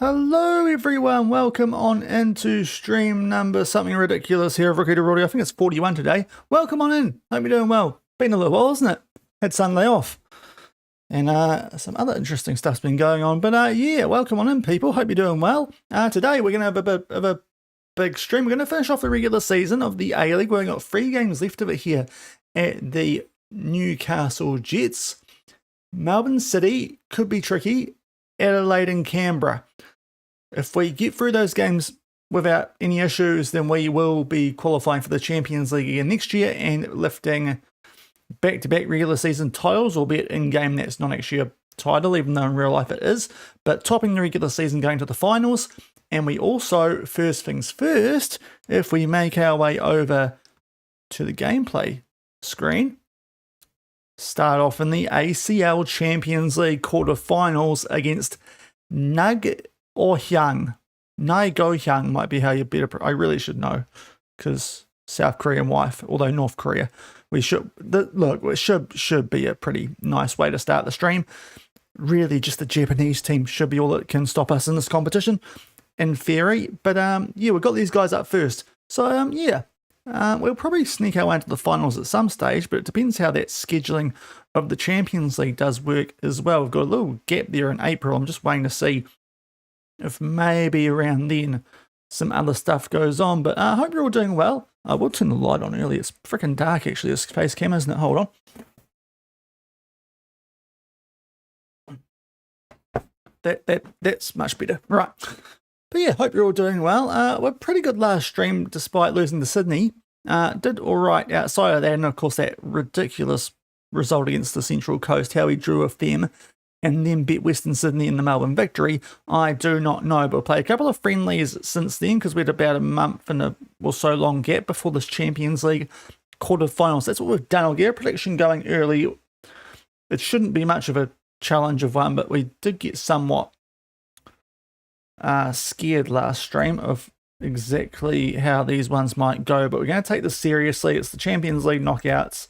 Hello everyone, welcome on into stream number something ridiculous here of Rookie to Roddy. I think it's 41 today. Welcome on in, hope you're doing well. Been a little while, isn't it? Had Sunday off. And some other interesting stuff's been going on. But yeah, welcome on in people, hope you're doing well. Today we're going to have a bit of a big stream. We're going to finish off the regular season of the A-League. We've got 3 games left of it here at the Newcastle Jets. Melbourne City could be tricky. Adelaide and Canberra. If we get through those games without any issues, then we will be qualifying for the Champions League again next year and lifting back-to-back regular season titles, albeit in-game that's not actually a title, even though in real life it is, but topping the regular season going to the finals. And we also, first things first, if we make our way over to the gameplay screen, start off in the ACL Champions League quarterfinals against Nagohyang. Nagohyang might be how you better. I really should know, because South Korean wife, although North Korea. We should look. It should be a pretty nice way to start the stream. Really, just the Japanese team should be all that can stop us in this competition, in theory. But yeah, we've got these guys up first. So yeah. We'll probably sneak our way into the finals at some stage, but it depends how that scheduling of the Champions League does work as well. We've got a little gap there in April. I'm just waiting to see if maybe around then some other stuff goes on. But I hope you're all doing well. I will turn the light on early. It's freaking dark, actually, this Facecam, isn't it? Hold on. That's much better. Right. But yeah, hope you're all doing well. We're pretty good last stream despite losing to Sydney. Did all right outside of that, and of course that ridiculous result against the Central Coast, how we drew with them and then beat Western Sydney in the Melbourne victory. I do not know, but we'll play a couple of friendlies since then because we had about a month and a or so long gap before this Champions League quarterfinals. That's what we've done. I'll get a prediction going early. It shouldn't be much of a challenge of one, but we did get somewhat scared last stream of exactly how these ones might go, but we're going to take this seriously. It's the Champions League knockouts.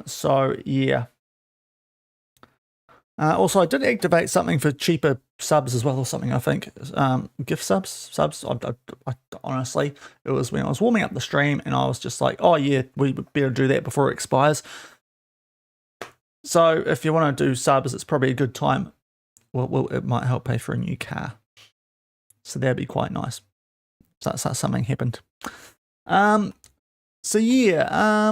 So yeah. Also, I did activate something for cheaper subs as well, or something, I think. Gift subs. I honestly, it was when I was warming up the stream and I was just like, oh yeah, we better do that before it expires. So if you want to do subs, it's probably a good time. Well, it might help pay for a new car. So that'd be quite nice. So something happened. So yeah,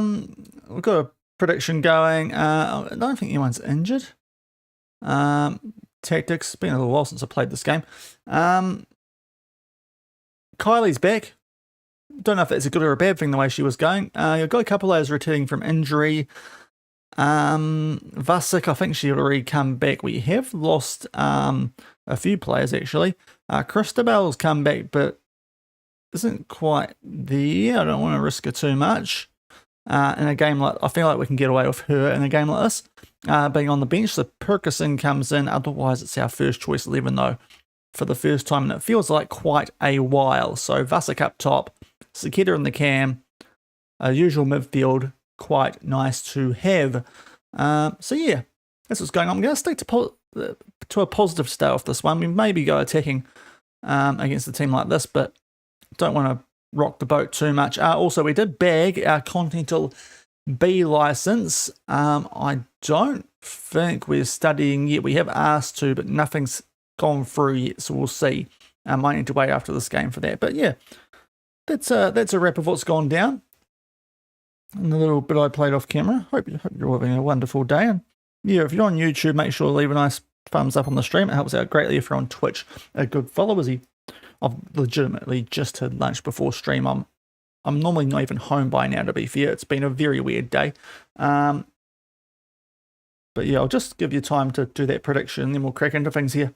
we've got a prediction going. I don't think anyone's injured. Tactics, been a little while since I played this game. Kylie's back. Don't know if that's a good or a bad thing the way she was going. You've got a couple of those returning from injury. Vasek, I think she already come back. We have lost a few players actually. Christabel's come back, but isn't quite there. I don't want to risk her too much. In a game like, I feel like we can get away with her in a game like this. Being on the bench, so Perkison comes in. Otherwise, it's our first choice 11 though, for the first time, and it feels like quite a while. So Vasek up top, Saketa in the cam, usual midfield. Quite nice to have. So yeah, that's what's going on. I'm going to stick to a positive start off this one. We maybe go attacking against a team like this, but don't want to rock the boat too much. Also, we did bag our Continental B license. I don't think we're studying yet. We have asked to, but nothing's gone through yet, so we'll see. I might need to wait after this game for that. But yeah, that's a wrap of what's gone down. And the little bit I played off camera. Hope you're having a wonderful day. And yeah, if you're on YouTube, make sure to leave a nice thumbs up on the stream. It helps out greatly. If you're on Twitch, a good follow. I've legitimately just had lunch before stream. I'm normally not even home by now, to be fair. It's been a very weird day. But yeah, I'll just give you time to do that prediction, and then we'll crack into things here.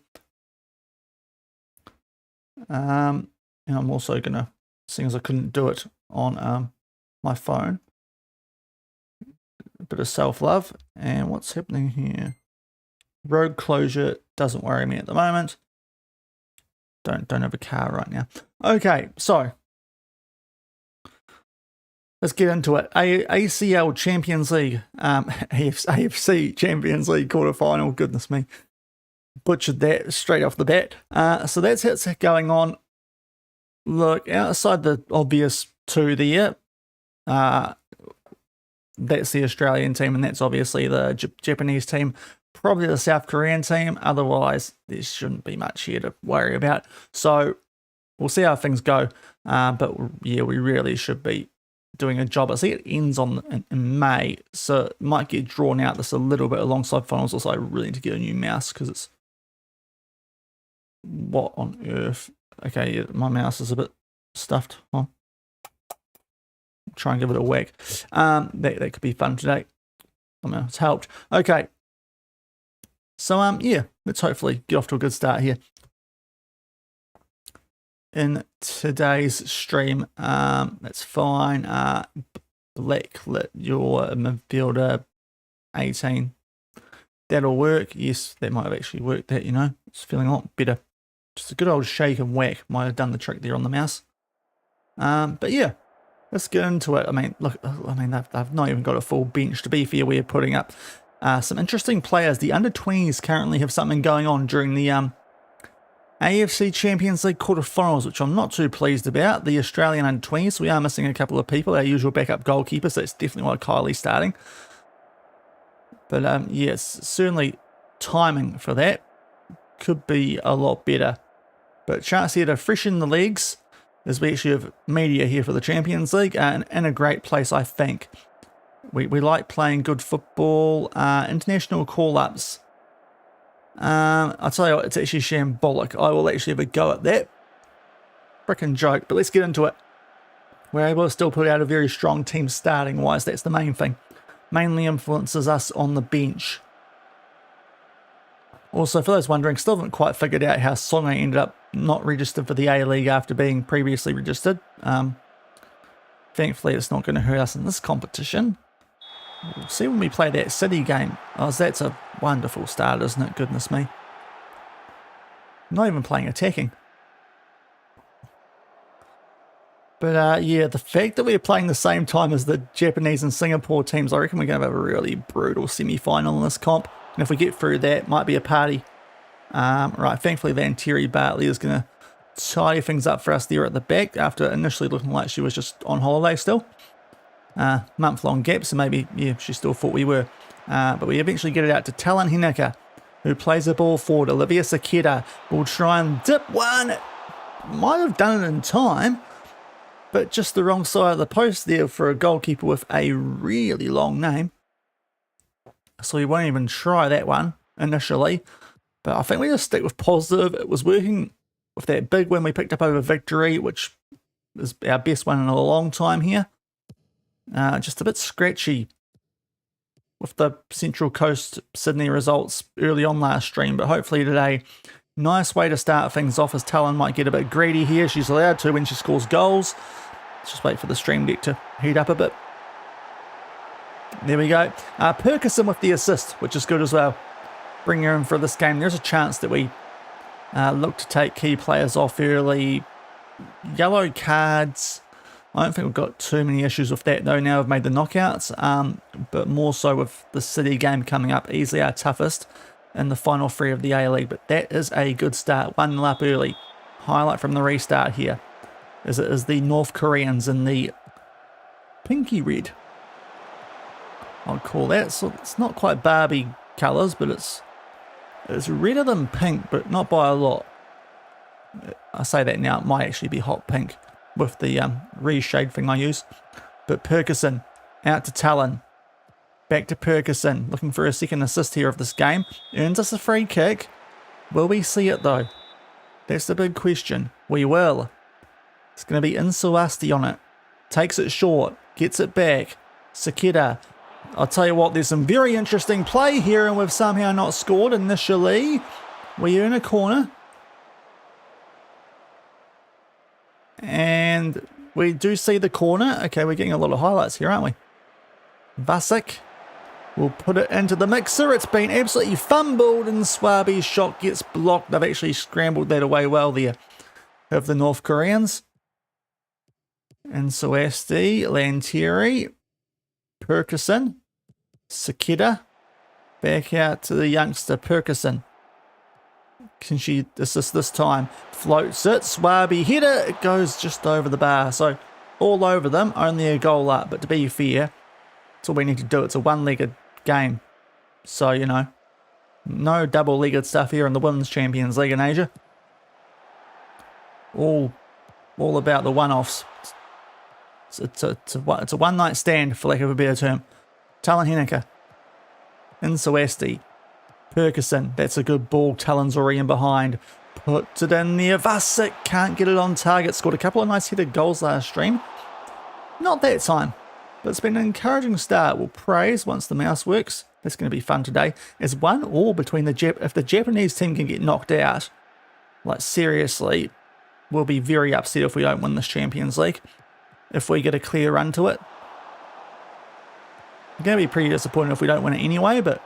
And I'm also going to, seeing as I couldn't do it on my phone, a bit of self-love. And what's happening here? Road closure doesn't worry me at the moment. Don't have a car right now. Okay, so let's get into it. ACL Champions League, AFC Champions League quarterfinal. Goodness me. butchered that straight off the bat. So that's what's going on. Look, outside the obvious two there, that's the Australian team, and that's obviously the Japanese team, probably the South Korean team. Otherwise, there shouldn't be much here to worry about. So we'll see how things go. But yeah, we really should be doing a job. I see it ends in May, so it might get drawn out this a little bit alongside finals. Also, I really need to get a new mouse because it's... What on earth? Okay, yeah, my mouse is a bit stuffed. Huh? Try and give it a whack. That could be fun today. Somehow it's helped. Okay. So yeah, let's hopefully get off to a good start here in today's stream. That's fine. Black lit your midfielder 18. That'll work. Yes, that might have actually worked. That, you know, it's feeling a lot better. Just a good old shake and whack might have done the trick there on the mouse. But yeah, let's get into it. I mean, look, they've not even got a full bench. To be fair, we're putting up some interesting players. The under-20s currently have something going on during the AFC Champions League quarterfinals, which I'm not too pleased about. The Australian under-20s, we are missing a couple of people. Our usual backup goalkeeper, so it's definitely why Kylie's starting. But yes, certainly timing for that could be a lot better. But chance here to freshen the legs as we actually have media here for the Champions League, and in a great place, I think. We like playing good football. International call-ups. I'll tell you what, it's actually shambolic. I will actually have a go at that. Frickin' joke, but let's get into it. We're able to still put out a very strong team starting-wise. That's the main thing. Mainly influences us on the bench. Also, for those wondering, still haven't quite figured out how Songa ended up not registered for the A-League after being previously registered. Thankfully, it's not going to hurt us in this competition. We'll see when we play that City game. Oh, that's a wonderful start, isn't it? Goodness me. Not even playing attacking. But yeah, the fact that we're playing the same time as the Japanese and Singapore teams, I reckon we're going to have a really brutal semi-final in this comp. And if we get through that, might be a party. Right, thankfully then Terry Bartley is going to tidy things up for us there at the back after initially looking like she was just on holiday still. Month-long gap, so maybe, yeah, she still thought we were. But we eventually get it out to Talon Hinaka, who plays the ball forward. Olivia Saketa will try and dip one. Might have done it in time, but just the wrong side of the post there for a goalkeeper with a really long name. So we won't even try that one initially. But I think we just stick with positive. It was working with that big win we picked up over Victory, which is our best one in a long time here. Just a bit scratchy with the Central Coast Sydney results early on last stream. But hopefully today, nice way to start things off as Talon might get a bit greedy here. She's allowed to when she scores goals. Let's just wait for the stream deck to heat up a bit. There we go. Perkison with the assist, which is good as well. Bring her in for this game. There's a chance that we look to take key players off early. Yellow cards. I don't think we've got too many issues with that though. Now we've made the knockouts, but more so with the City game coming up. Easily our toughest in the final three of the A-League. But that is a good start. 1-0 up early. Highlight from the restart here is it is the North Koreans in the pinky red. I'd call that. So it's not quite Barbie colours, but it's redder than pink, but not by a lot. I say that now, it might actually be hot pink with the reshade thing I use. But Perkison out to Talon. Back to Perkison, looking for a second assist here of this game. Earns us a free kick. Will we see it though? That's the big question. We will. It's going to be Insuasti on it. Takes it short, gets it back. Saketa. I'll tell you what, there's some very interesting play here, and we've somehow not scored initially. We earn a corner. And we do see the corner. Okay, we're getting a lot of highlights here, aren't we? Vasic will put it into the mixer. It's been absolutely fumbled, and Swabi's shot gets blocked. They've actually scrambled that away well there of the North Koreans. And Suasti, Lantieri, Perkison, Saketa, back out to the youngster Perkison. Can she assist this time? Floats it. Swaby header. It goes just over the bar. So all over them. Only a goal up. But to be fair, that's all we need to do. It's a one-legged game. So, you know, no double-legged stuff here in the Women's Champions League in Asia. All about the one-offs. It's a one-night stand, for lack of a better term. Talon Henneke. Insuesti. Perkison. That's a good ball. Talon's already in behind. Puts it in there. Vasic can't get it on target. Scored a couple of nice headed goals last stream. Not that time. But it's been an encouraging start. We'll praise once the mouse works. That's going to be fun today. It's 1-1 between if the Japanese team can get knocked out. Like, seriously, we'll be very upset if we don't win this Champions League. If we get a clear run to it. I'm going to be pretty disappointed if we don't win it anyway, but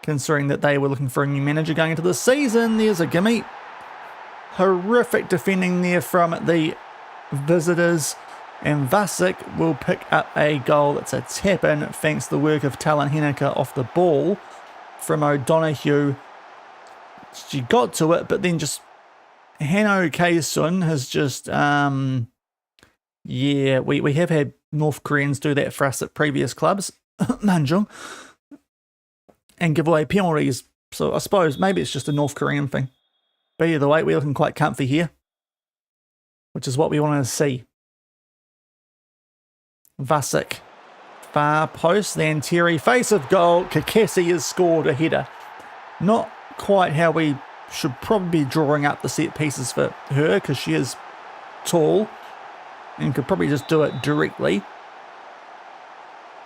considering that they were looking for a new manager going into the season, there's a gimme. Horrific defending there from the visitors. And Vasic will pick up a goal. It's a tap-in thanks to the work of Talon Henneke off the ball from O'Donoghue. She got to it, but then just Hano Kaesun has just... yeah, we have had North Koreans do that for us at previous clubs, Manjung, and give away penalties. So I suppose maybe it's just a North Korean thing. But either way, we're looking quite comfy here, which is what we wanted to see. Vasic, far post, then Terry, face of goal. Kakesi has scored a header. Not quite how we should probably be drawing up the set pieces for her, because she is tall and could probably just do it directly.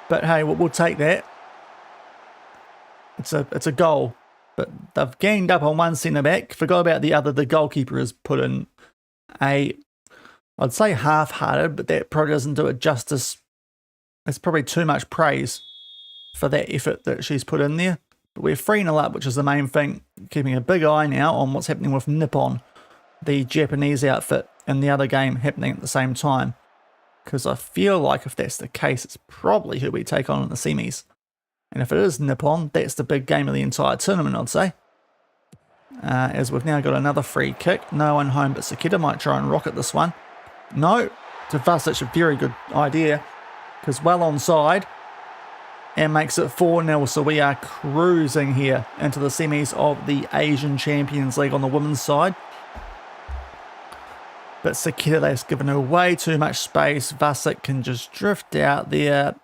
But hey, we'll take that. It's a goal, but they've ganged up on one centre back. Forgot about the other. The goalkeeper has put in a, I'd say half-hearted, but that probably doesn't do it justice. It's probably too much praise for that effort that she's put in there. But we're 3-0 up, which is the main thing. Keeping a big eye now on what's happening with Nippon, the Japanese outfit, and the other game happening at the same time. Because I feel like if that's the case, it's probably who we take on in the semis. And if it is Nippon, that's the big game of the entire tournament, I'd say. As we've now got another free kick. No one home, but Sakita might try and rocket this one. No, to Vasic, a very good idea. Because well onside. And makes it 4-0, so we are cruising here into the semis of the Asian Champions League on the women's side. But Sakita, they've given her way too much space. Vasic can just drift out there.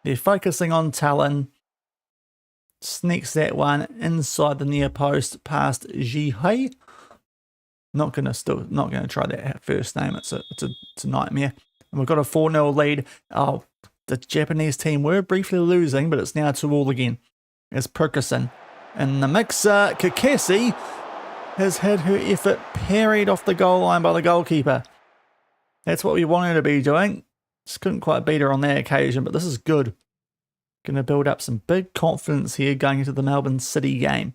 They're focusing on Talon. Sneaks that one inside the near post past Jihei. Not gonna try that first name. It's a nightmare. And we've got a 4-0 lead. Oh, the Japanese team were briefly losing, but it's now 2-2 again. As Perkison in the mixer. Kakesi has had her effort parried off the goal line by the goalkeeper. That's what we wanted to be doing. Just couldn't quite beat her on that occasion, but this is good. Going to build up some big confidence here going into the Melbourne City game,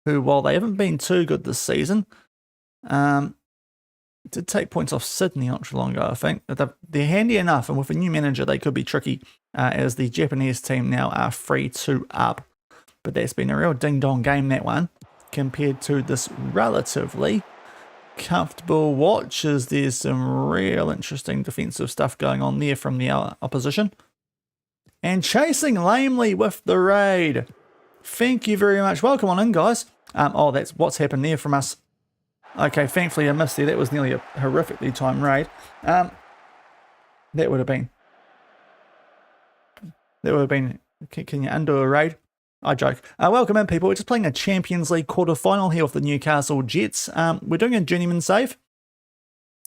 who, while they haven't been too good this season, did take points off Sydney not too long ago, I think. They're handy enough, and with a new manager, they could be tricky, as the Japanese team now are 3-2 up. But that's been a real ding-dong game, that one, compared to this relatively comfortable watch, as there's some real interesting defensive stuff going on there from the opposition. And chasing lamely with the raid. Thank you very much. Welcome on in, guys. Oh, that's what's happened there from us. Okay, thankfully I missed there. That was nearly a horrifically timed raid. That would have been... Can you undo a raid? I joke. Welcome in, people. We're just playing a Champions League quarter-final here with the Newcastle Jets. We're doing a Journeyman save.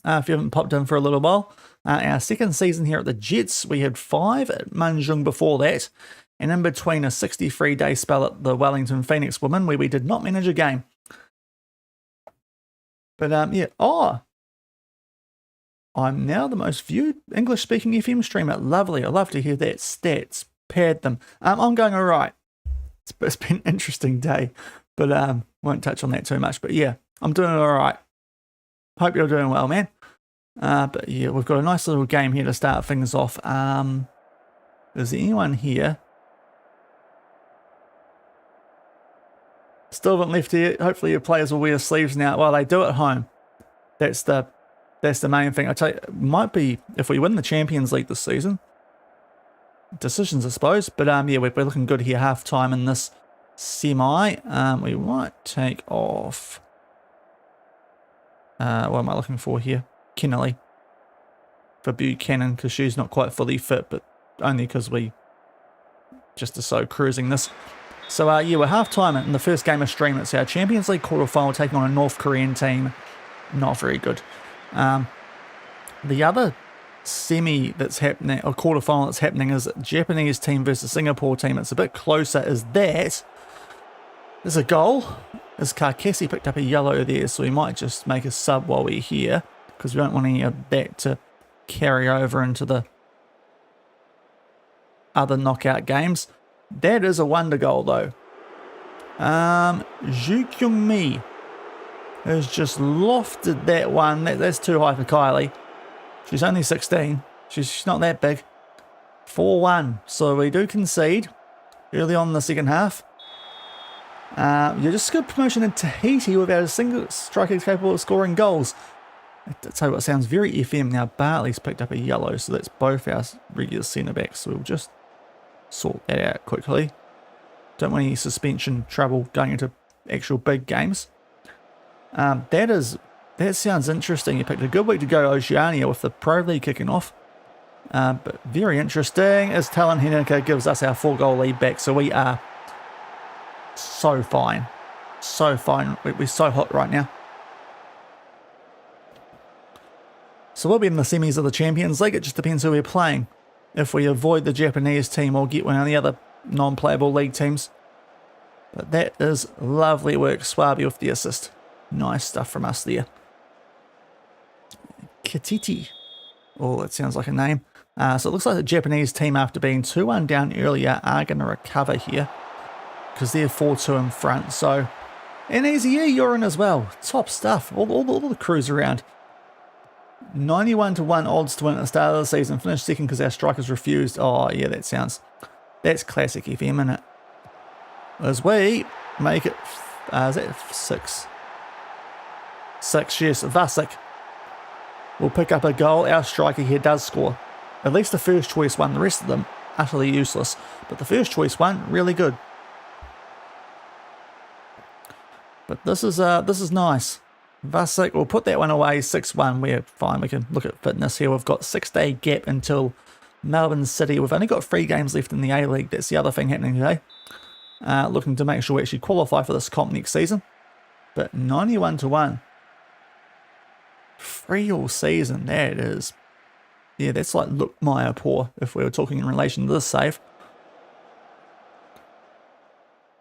If you haven't popped in for a little while. Our second season here at the Jets, we had 5 at Manjung before that. And in between a 63-day spell at the Wellington Phoenix Women, where we did not manage a game. But, yeah. Oh! I'm now the most viewed English-speaking FM streamer. Lovely. I love to hear that. Stats. Pad them. I'm going all right. It's been an interesting day. But won't touch on that too much. But, yeah. I'm doing all right. Hope you're doing well, man. But yeah, we've got a nice little game here to start things off. Is there anyone here Still haven't left here. Hopefully your players will wear sleeves now. Well, they do at home. That's the main thing. I tell you, it might be if we win the Champions League this season. Decisions, I suppose. But yeah, we're looking good here. Half time in this semi. We might take off. What am I looking for here? Kennelly for Buchanan, because she's not quite fully fit, but only because we just are so cruising this. So yeah, we're half time in the first game of stream. It's our Champions League quarterfinal taking on a North Korean team. Not very good. The other semi that's happening, or quarterfinal that's happening, is Japanese team versus Singapore team. It's a bit closer. Is that? There's a goal. As Karkesi picked up a yellow there, so we might just make a sub while we're here, because we don't want any of that to carry over into the other knockout games. That is a wonder goal, though. Zhu Kyung-mi has just lofted that one. That's too high for Kylie. She's only 16. She's not that big. 4-1. So we do concede early on in the second half. You just got promotion in Tahiti without a single striker capable of scoring goals. I tell you what, sounds very FM. Now Bartley's picked up a yellow, so that's both our regular centre backs. So we'll just sort that out quickly. Don't want any suspension trouble going into actual big games. That sounds interesting. You picked a good week to go Oceania with the Pro League kicking off. But very interesting as Talon Heneka gives us our 4-goal lead back. So we are so fine. So fine. We're so hot right now. So we'll be in the semis of the Champions League. It just depends who we're playing. If we avoid the Japanese team or get one of the other non-playable league teams. But that is lovely work. Swabi with the assist. Nice stuff from us there. Kititi. Oh, that sounds like a name. So it looks like the Japanese team, after being 2-1 down earlier, are going to recover here, because they're 4-2 in front. So an easy year you're in as well. Top stuff. All the crews around. 91-1 odds to win at the start of the season. Finished second because our strikers refused. Oh, yeah, that's classic FM, isn't it? As we make it, is that 6? 6, yes. Vasek will pick up a goal. Our striker here does score. At least the first choice one. The rest of them, utterly useless. But the first choice one, really good. But this is nice. Vasek will put that one away. 6-1. We're fine. We can look at fitness here. We've got 6-day gap until Melbourne City. We've only got 3 games left in the A-League. That's the other thing happening today. Looking to make sure we actually qualify for this comp next season. But 91-1. 3 all season. That is. Yeah, that's like look Maya poor if we were talking in relation to this save.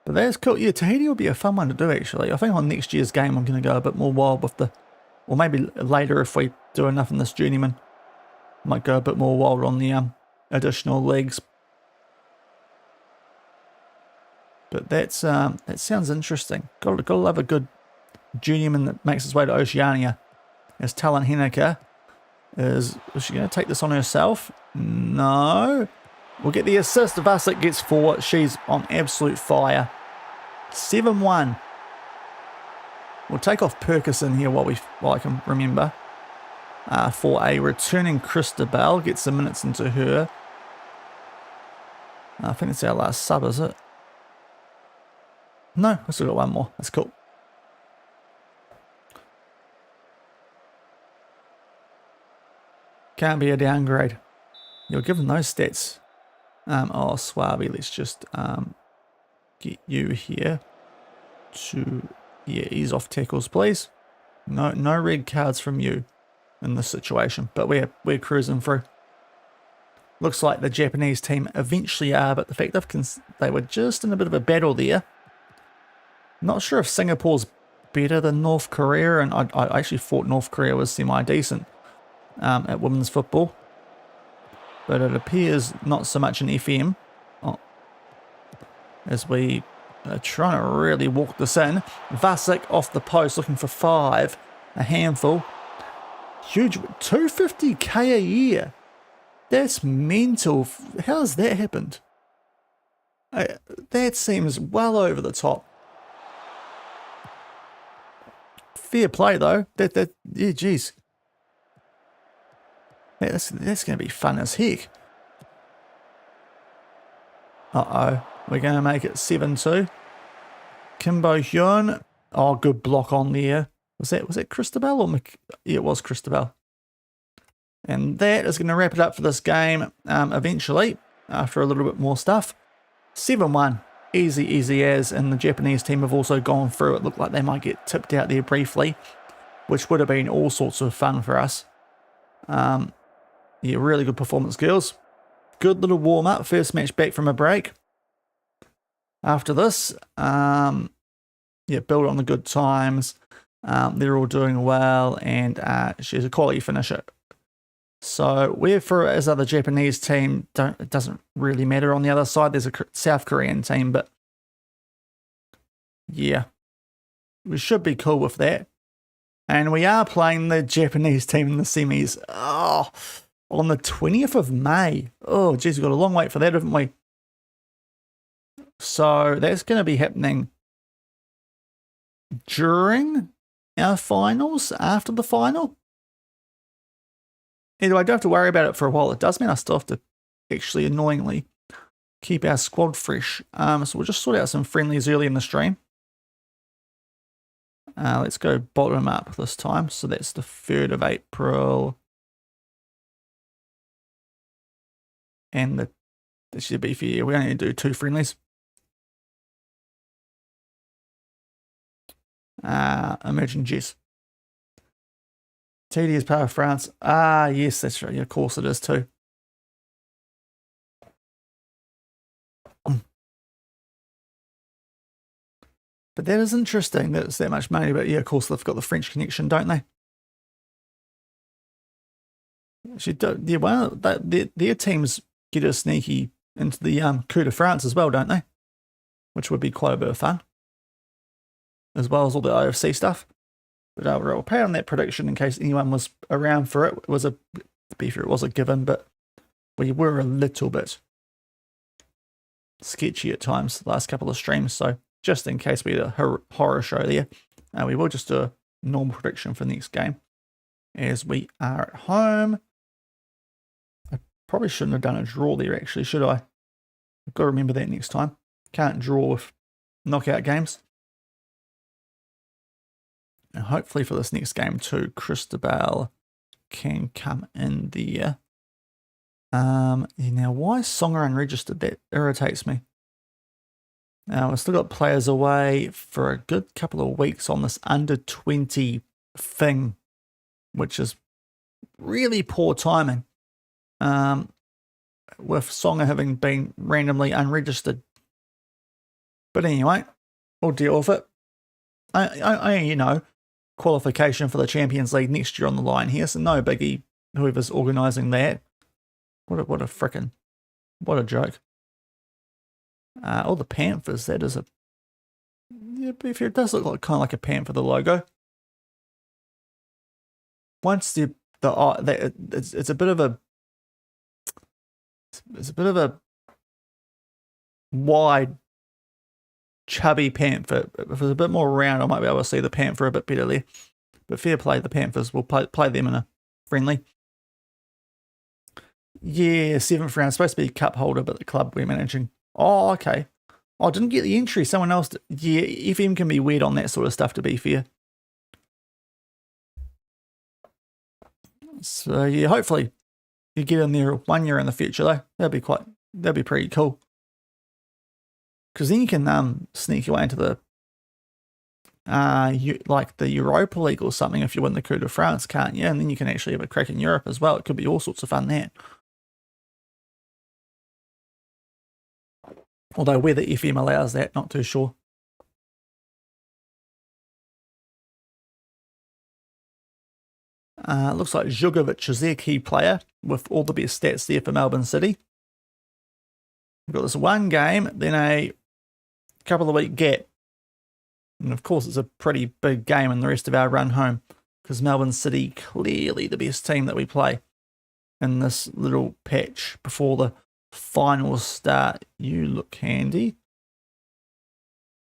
But that's cool. Yeah, Tahiti will be a fun one to do, actually. I think on next year's game I'm going to go a bit more wild with the... Or maybe later if we do enough in this Journeyman. Might go a bit more wild on the additional leagues. But that sounds interesting. Got to love a good Journeyman that makes its way to Oceania. As Talon Heneka is she going to take this on herself? No. We'll get the assist. Vasek gets 4. She's on absolute fire. 7-1. We'll take off Perkison here while I can remember. For a returning Christabel. Get some minutes into her. I think it's our last sub, is it? No, we've still got one more. That's cool. Can't be a downgrade. You're given those stats. Oh, Swabi, let's just get you here to, yeah, ease off tackles, please. No red cards from you in this situation, but we're cruising through. Looks like the Japanese team eventually are, but the fact they were just in a bit of a battle there. Not sure if Singapore's better than North Korea, and I actually thought North Korea was semi-decent at women's football. But it appears not so much in FM. Oh. As we are trying to really walk this in. Vasek off the post looking for 5. A handful. Huge. 250k a year. That's mental. How has that happened? That seems well over the top. fair play though. Yeah, geez. That's going to be fun as heck. Uh-oh. We're going to make it 7-2. Kimbo Hyun. Oh, good block on there. Was that Christabel or yeah, it was Christabel. And that is going to wrap it up for this game eventually, after a little bit more stuff. 7-1. Easy as, and the Japanese team have also gone through. It looked like they might get tipped out there briefly, which would have been all sorts of fun for us. Yeah, really good performance, girls. Good little warm-up. First match back from a break. After this, yeah, build on the good times. They're all doing well, and she's a quality finisher. So we're for as other Japanese team. It doesn't really matter on the other side. There's a South Korean team, but yeah, we should be cool with that. And we are playing the Japanese team in the semis. Oh, on the 20th of May. Oh, geez, we've got a long wait for that, haven't we? So that's going to be happening during our finals, after the final. Anyway, I don't have to worry about it for a while. It does mean I still have to actually annoyingly keep our squad fresh. So we'll just sort out some friendlies early in the stream. Let's go bottom up this time. So that's the 3rd of April. And that should be for you. We only do 2 friendlies. Emerging Jess. TD is part of France. Ah, yes, that's right. Yeah, of course it is too. But that is interesting that it's that much money. But yeah, of course they've got the French connection, don't they? Yeah, their teams get a sneaky into the Coup de France as well, don't they? Which would be quite a bit of fun, as well as all the IFC stuff. But I'll pay on that prediction in case anyone was around for it. It was a given, but we were a little bit sketchy at times the last couple of streams. So just in case we had a horror show there, we will just do a normal prediction for the next game, as we are at home. I probably shouldn't have done a draw there, actually, should I? I've got to remember that next time. Can't draw with knockout games. And hopefully for this next game too, Christabel can come in there. Now, why is Songer unregistered? That irritates me. Now, we've still got players away for a good couple of weeks on this under-20 thing, which is really poor timing, with Songer having been randomly unregistered. But anyway, we'll deal with it. You know, qualification for the Champions League next year on the line here, so no biggie, whoever's organising that. What a joke. All the Panthers, that is a, yeah, it does look like kind of like a panther, the logo. Once it's a bit of a wide, chubby panther. If it was a bit more round, I might be able to see the panther a bit better there. But fair play, the Panthers. We'll play them in a friendly. Yeah, 7th round. Supposed to be a cup holder, but the club we're managing. Oh, okay. I didn't get the entry. Someone else did. Yeah, FM can be weird on that sort of stuff, to be fair. So yeah, hopefully you get in there 1 year in the future though. That'd be pretty cool. Because then you can sneak your way into the like the Europa League or something if you win the Coup de France, can't you? And then you can actually have a crack in Europe as well. It could be all sorts of fun there. Although whether FM allows that, not too sure. Looks like Jugovic is their key player with all the best stats there for Melbourne City. We've got this one game, then a couple of week gap. And of course it's a pretty big game in the rest of our run home, because Melbourne City clearly the best team that we play in this little patch before the finals start. You look handy.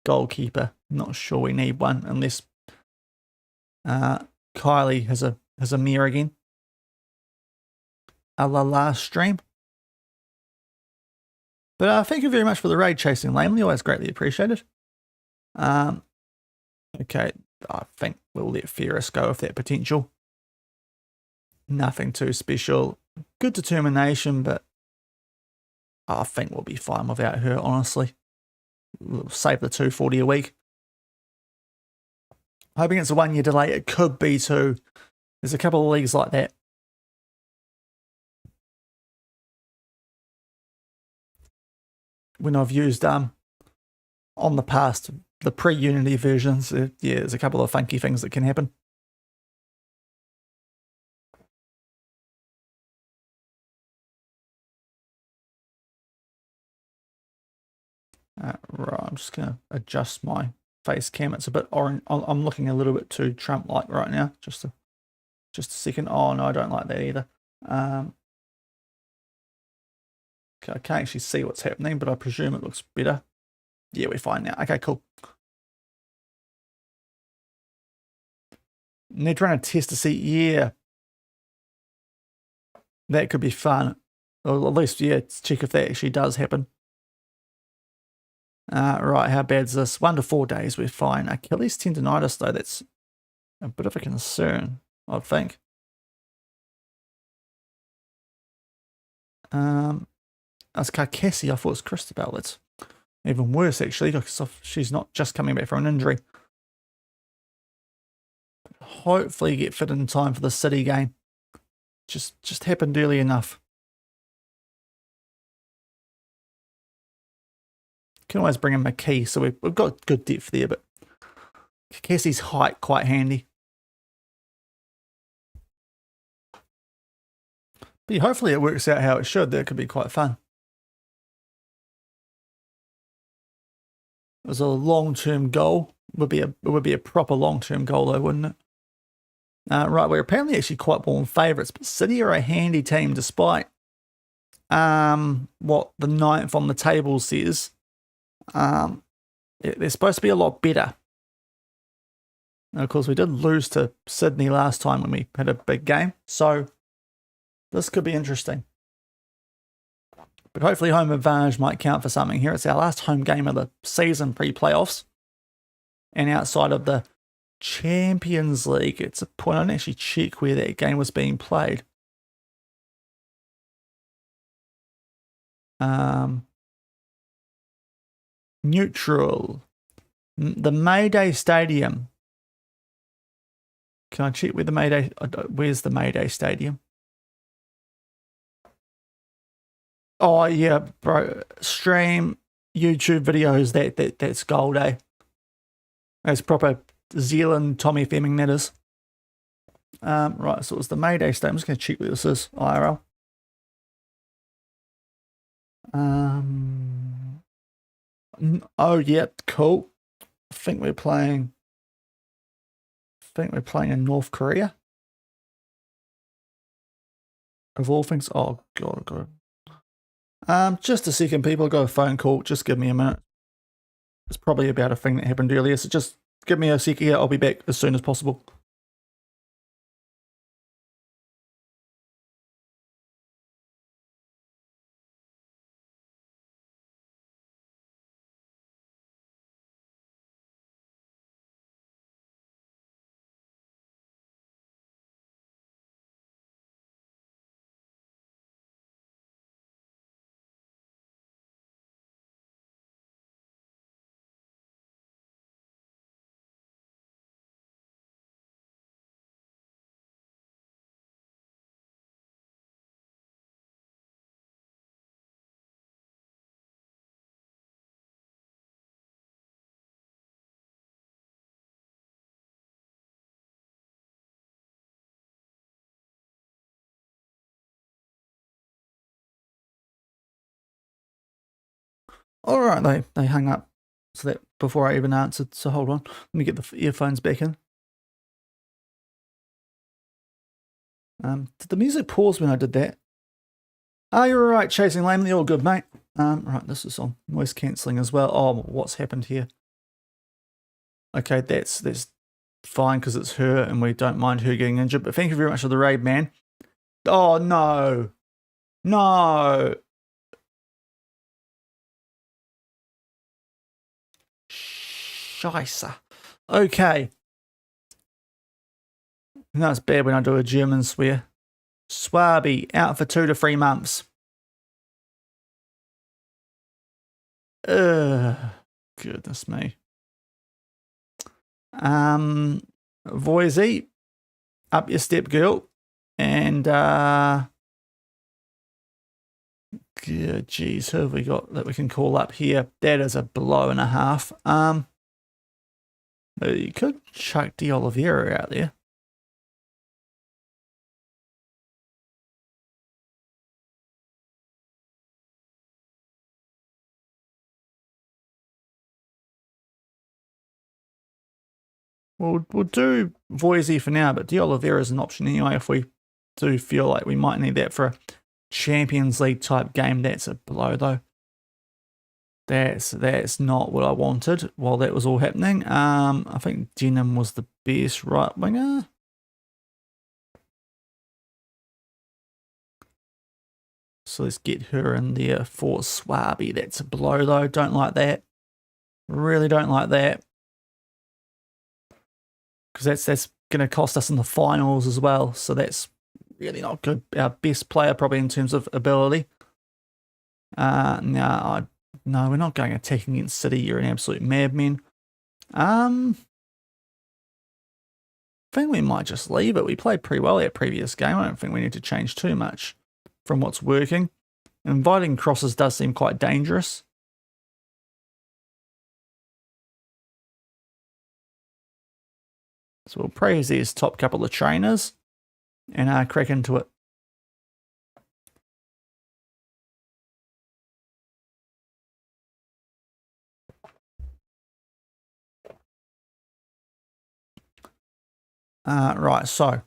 Goalkeeper, not sure we need one unless Kylie has a mirror again. A la last stream. But thank you very much for the raid chasing lamely. Always greatly appreciated. Okay, I think we'll let Ferris go with that potential. Nothing too special. Good determination, but I think we'll be fine without her, honestly. We'll save the 240 a week. Hoping it's a 1 year delay. It could be 2. There's a couple of leagues like that. When I've used on the past, the pre-Unity versions, yeah, there's a couple of funky things that can happen. Right, I'm just going to adjust my face cam. It's a bit orange. I'm looking a little bit too Trump-like right now. Just a second. Oh, no, I don't like that either. I can't actually see what's happening, but I presume it looks better. Yeah, we're fine now. Okay, cool. Need to run a test to see. Yeah. That could be fun. Or at least, yeah, check if that actually does happen. Right, how bad's this? 1 to 4 days, we're fine. Achilles tendonitis, though, that's a bit of a concern, I think. That's Carcassi. I thought it was Christabel. That's even worse, actually, because she's not just coming back from an injury. Hopefully get fit in time for the City game. Just happened early enough. Can always bring in McKee, so we've got good depth there, but Cassie's height quite handy. But yeah, hopefully it works out how it should. That could be quite fun. It was a long-term goal. It would be a proper long-term goal, though, wouldn't it? Right, we're apparently actually quite born favourites, but City are a handy team despite what the 9th on the table says. They're supposed to be a lot better. And of course, we did lose to Sydney last time when we had a big game, so this could be interesting. But hopefully home advantage might count for something here. It's our last home game of the season pre-playoffs. And outside of the Champions League, it's a point. I didn't actually check where that game was being played. Neutral. The Mayday Stadium. Can I check where the Mayday... Where's the Mayday Stadium? Oh, yeah, bro. Stream YouTube videos. That's gold, eh? That's proper Zealand Tommy Fleming, that is. Right, so it was the Mayday Stadium. I'm just going to check where this is. IRL. Oh, yeah, cool. I think we're playing in North Korea. Of all things. Oh, God. Just a second, people. I got a phone call. Just give me a minute. It's probably about a thing that happened earlier, so just give me a second here. I'll be back as soon as possible. All right, they hung up. So that before I even answered. So hold on. Let me get the earphones back in. Did the music pause when I did that? Oh, you're right, Chasing Lamely. All good, mate. Right, this is on noise cancelling as well. Oh, what's happened here? Okay, that's fine because it's her and we don't mind her getting injured. But thank you very much for the raid, man. Oh, no. No. Scheisse. Okay. No, it's bad when I do a German swear. Swabi, out for 2 to 3 months. Goodness me. Voisey, up your step, girl. And, geez, who have we got that we can call up here? That is a blow and a half. You could chuck De Oliveira out there. We'll do Voisey for now, but De Oliveira is an option anyway if we do feel like we might need that for a Champions League type game. That's a blow though. That's not what I wanted while that was all happening. I think Denim was the best right winger. So let's get her in there for Swabi. That's a blow though. Don't like that. Really don't like that. Because that's going to cost us in the finals as well. So that's really not good. Our best player probably in terms of ability. No, we're not going attacking against City. You're an absolute madman. I think we might just leave it. We played pretty well that previous game. I don't think we need to change too much from what's working. Inviting crosses does seem quite dangerous. So we'll praise these top couple of trainers and crack into it. Right, so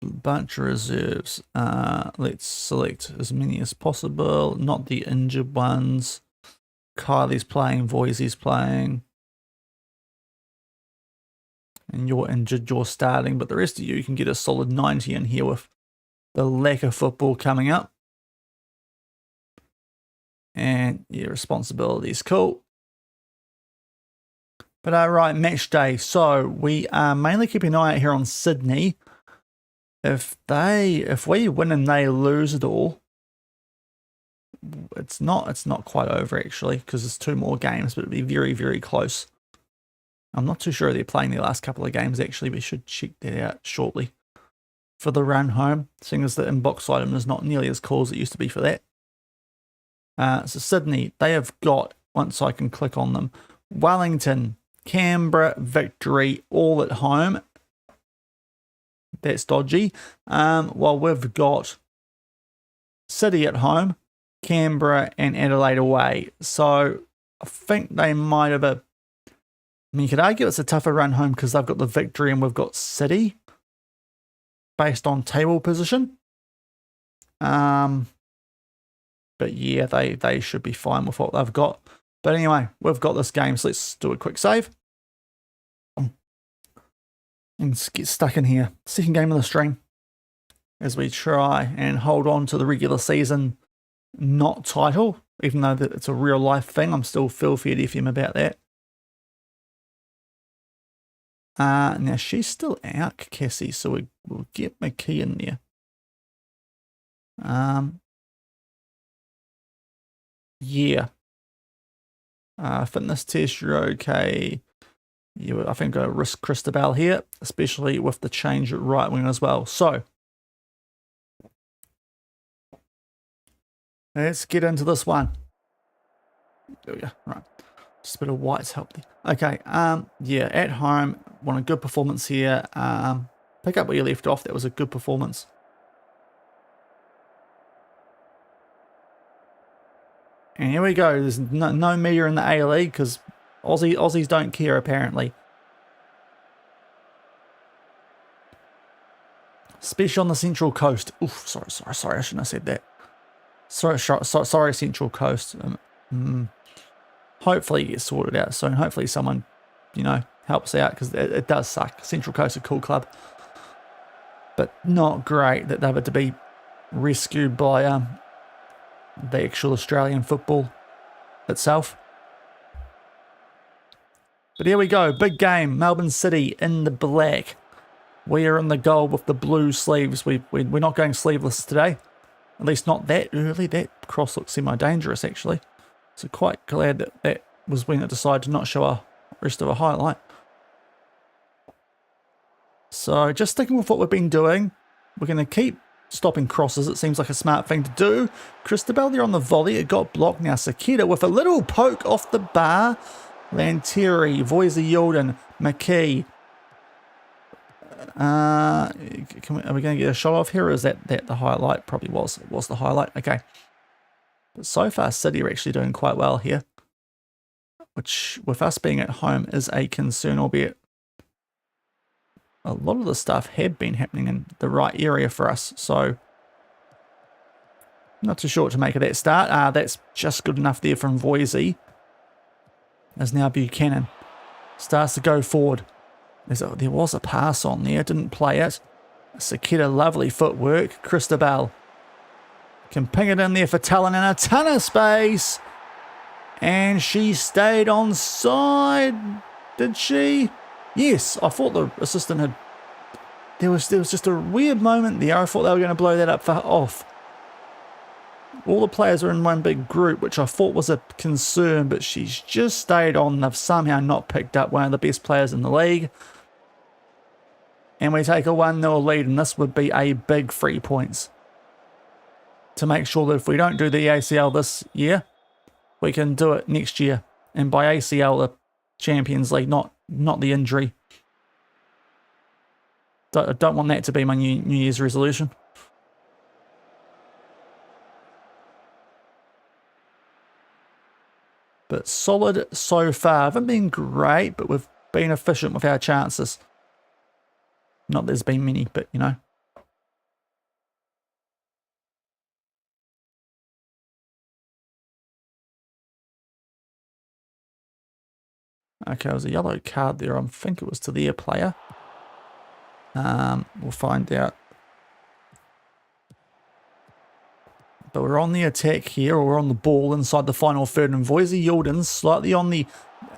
bunch of reserves. Let's select as many as possible, not the injured ones. Kylie's playing, Voisey's playing. And you're injured, you're starting, but the rest of you can get a solid 90 in here with the lack of football coming up. And your responsibility is cool. But right, match day. So we are mainly keeping an eye out here on Sydney. If we win and they lose it all, it's not quite over actually, because there's 2 more games, but it'll be very, very close. I'm not too sure they're playing their last couple of games, actually. We should check that out shortly for the run home, seeing as the inbox item is not nearly as cool as it used to be for that. So Sydney, they have got, once I can click on them, Wellington, Canberra, Victory, all at home. That's dodgy. While we've got City at home, Canberra, and Adelaide away. So I think they might have a... I mean, you could argue it's a tougher run home because they've got the Victory and we've got City based on table position. But yeah, they should be fine with what they've got. But anyway, we've got this game, so let's do a quick save. And get stuck in here. Second game of the stream as we try and hold on to the regular season not title, even though it's a real life thing. I'm still filthy at FM about that. Now she's still out, Cassie, so we'll get McKee in there. Yeah. Fitness test, you're okay. I think I risk Christabel here, especially with the change at right wing as well. So let's get into this one. There we go. Right. Just a bit of whites help there. Okay. Yeah, at home, want a good performance here. Pick up where you left off. That was a good performance. And here we go. There's no meter in the A League because Aussies don't care apparently. Especially on the Central Coast. Oof, sorry, I shouldn't have said that. Sorry, Central Coast. Hopefully it gets sorted out soon. Hopefully someone, helps out because it does suck. Central Coast a cool club, but not great that they were to be rescued by the actual Australian football itself. But here we go, big game. Melbourne City in the black. We are in the gold with the blue sleeves. We're not going sleeveless today. At least not that early. That cross looks semi-dangerous, actually. So quite glad that was when it decided to not show a rest of a highlight. So just sticking with what we've been doing. We're going to keep stopping crosses. It seems like a smart thing to do. Christabel there on the volley. It got blocked. Now Sakita with a little poke off the bar. Lantieri, Voisey Yilden, McKee. Are we going to get a shot off here, or is that the highlight? Probably was. It was the highlight. Okay. But so far, City are actually doing quite well here, which, with us being at home, is a concern, albeit a lot of the stuff had been happening in the right area for us. So, not too sure what to make of that start. That's just good enough there from Voisey. As now Buchanan starts to go forward. There was a pass on there, didn't play it. Sakita, lovely footwork. Christabel can ping it in there for Talon in a ton of space. And she stayed on side. Did she? Yes, I thought the assistant had... There was just a weird moment there. I thought they were going to blow that up for off. All the players are in one big group, which I thought was a concern, but she's just stayed on. They've somehow not picked up one of the best players in the league. And we take a 1-0 lead, and this would be a big 3 points to make sure that if we don't do the ACL this year, we can do it next year. And by ACL, the Champions League, not the injury. I don't want that to be my New Year's resolution. But solid so far. Haven't been great, but we've been efficient with our chances. Not there's been many, but you know. Okay, it was a yellow card there. I think it was to their player. We'll find out. But we're on the attack here, or we're on the ball inside the final third, and Voisey Yilden slightly on the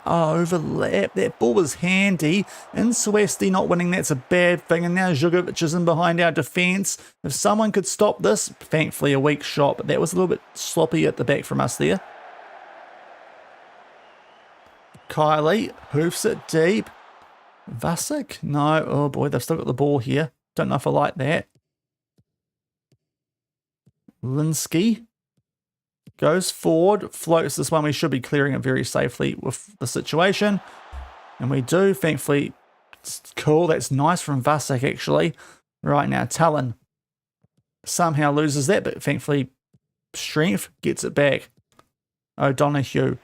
overlap. That ball was handy. Insuesti not winning, that's a bad thing. And now Zugovic is in behind our defence. If someone could stop this, thankfully a weak shot, but that was a little bit sloppy at the back from us there. Kylie hoofs it deep. Vasic? No. Oh boy, they've still got the ball here. Don't know if I like that. Linsky goes forward, floats this one. We should be clearing it very safely with the situation. And we do, thankfully. It's cool. That's nice from Vasic, actually. Right now, Talon somehow loses that, but thankfully, Strength gets it back. O'Donoghue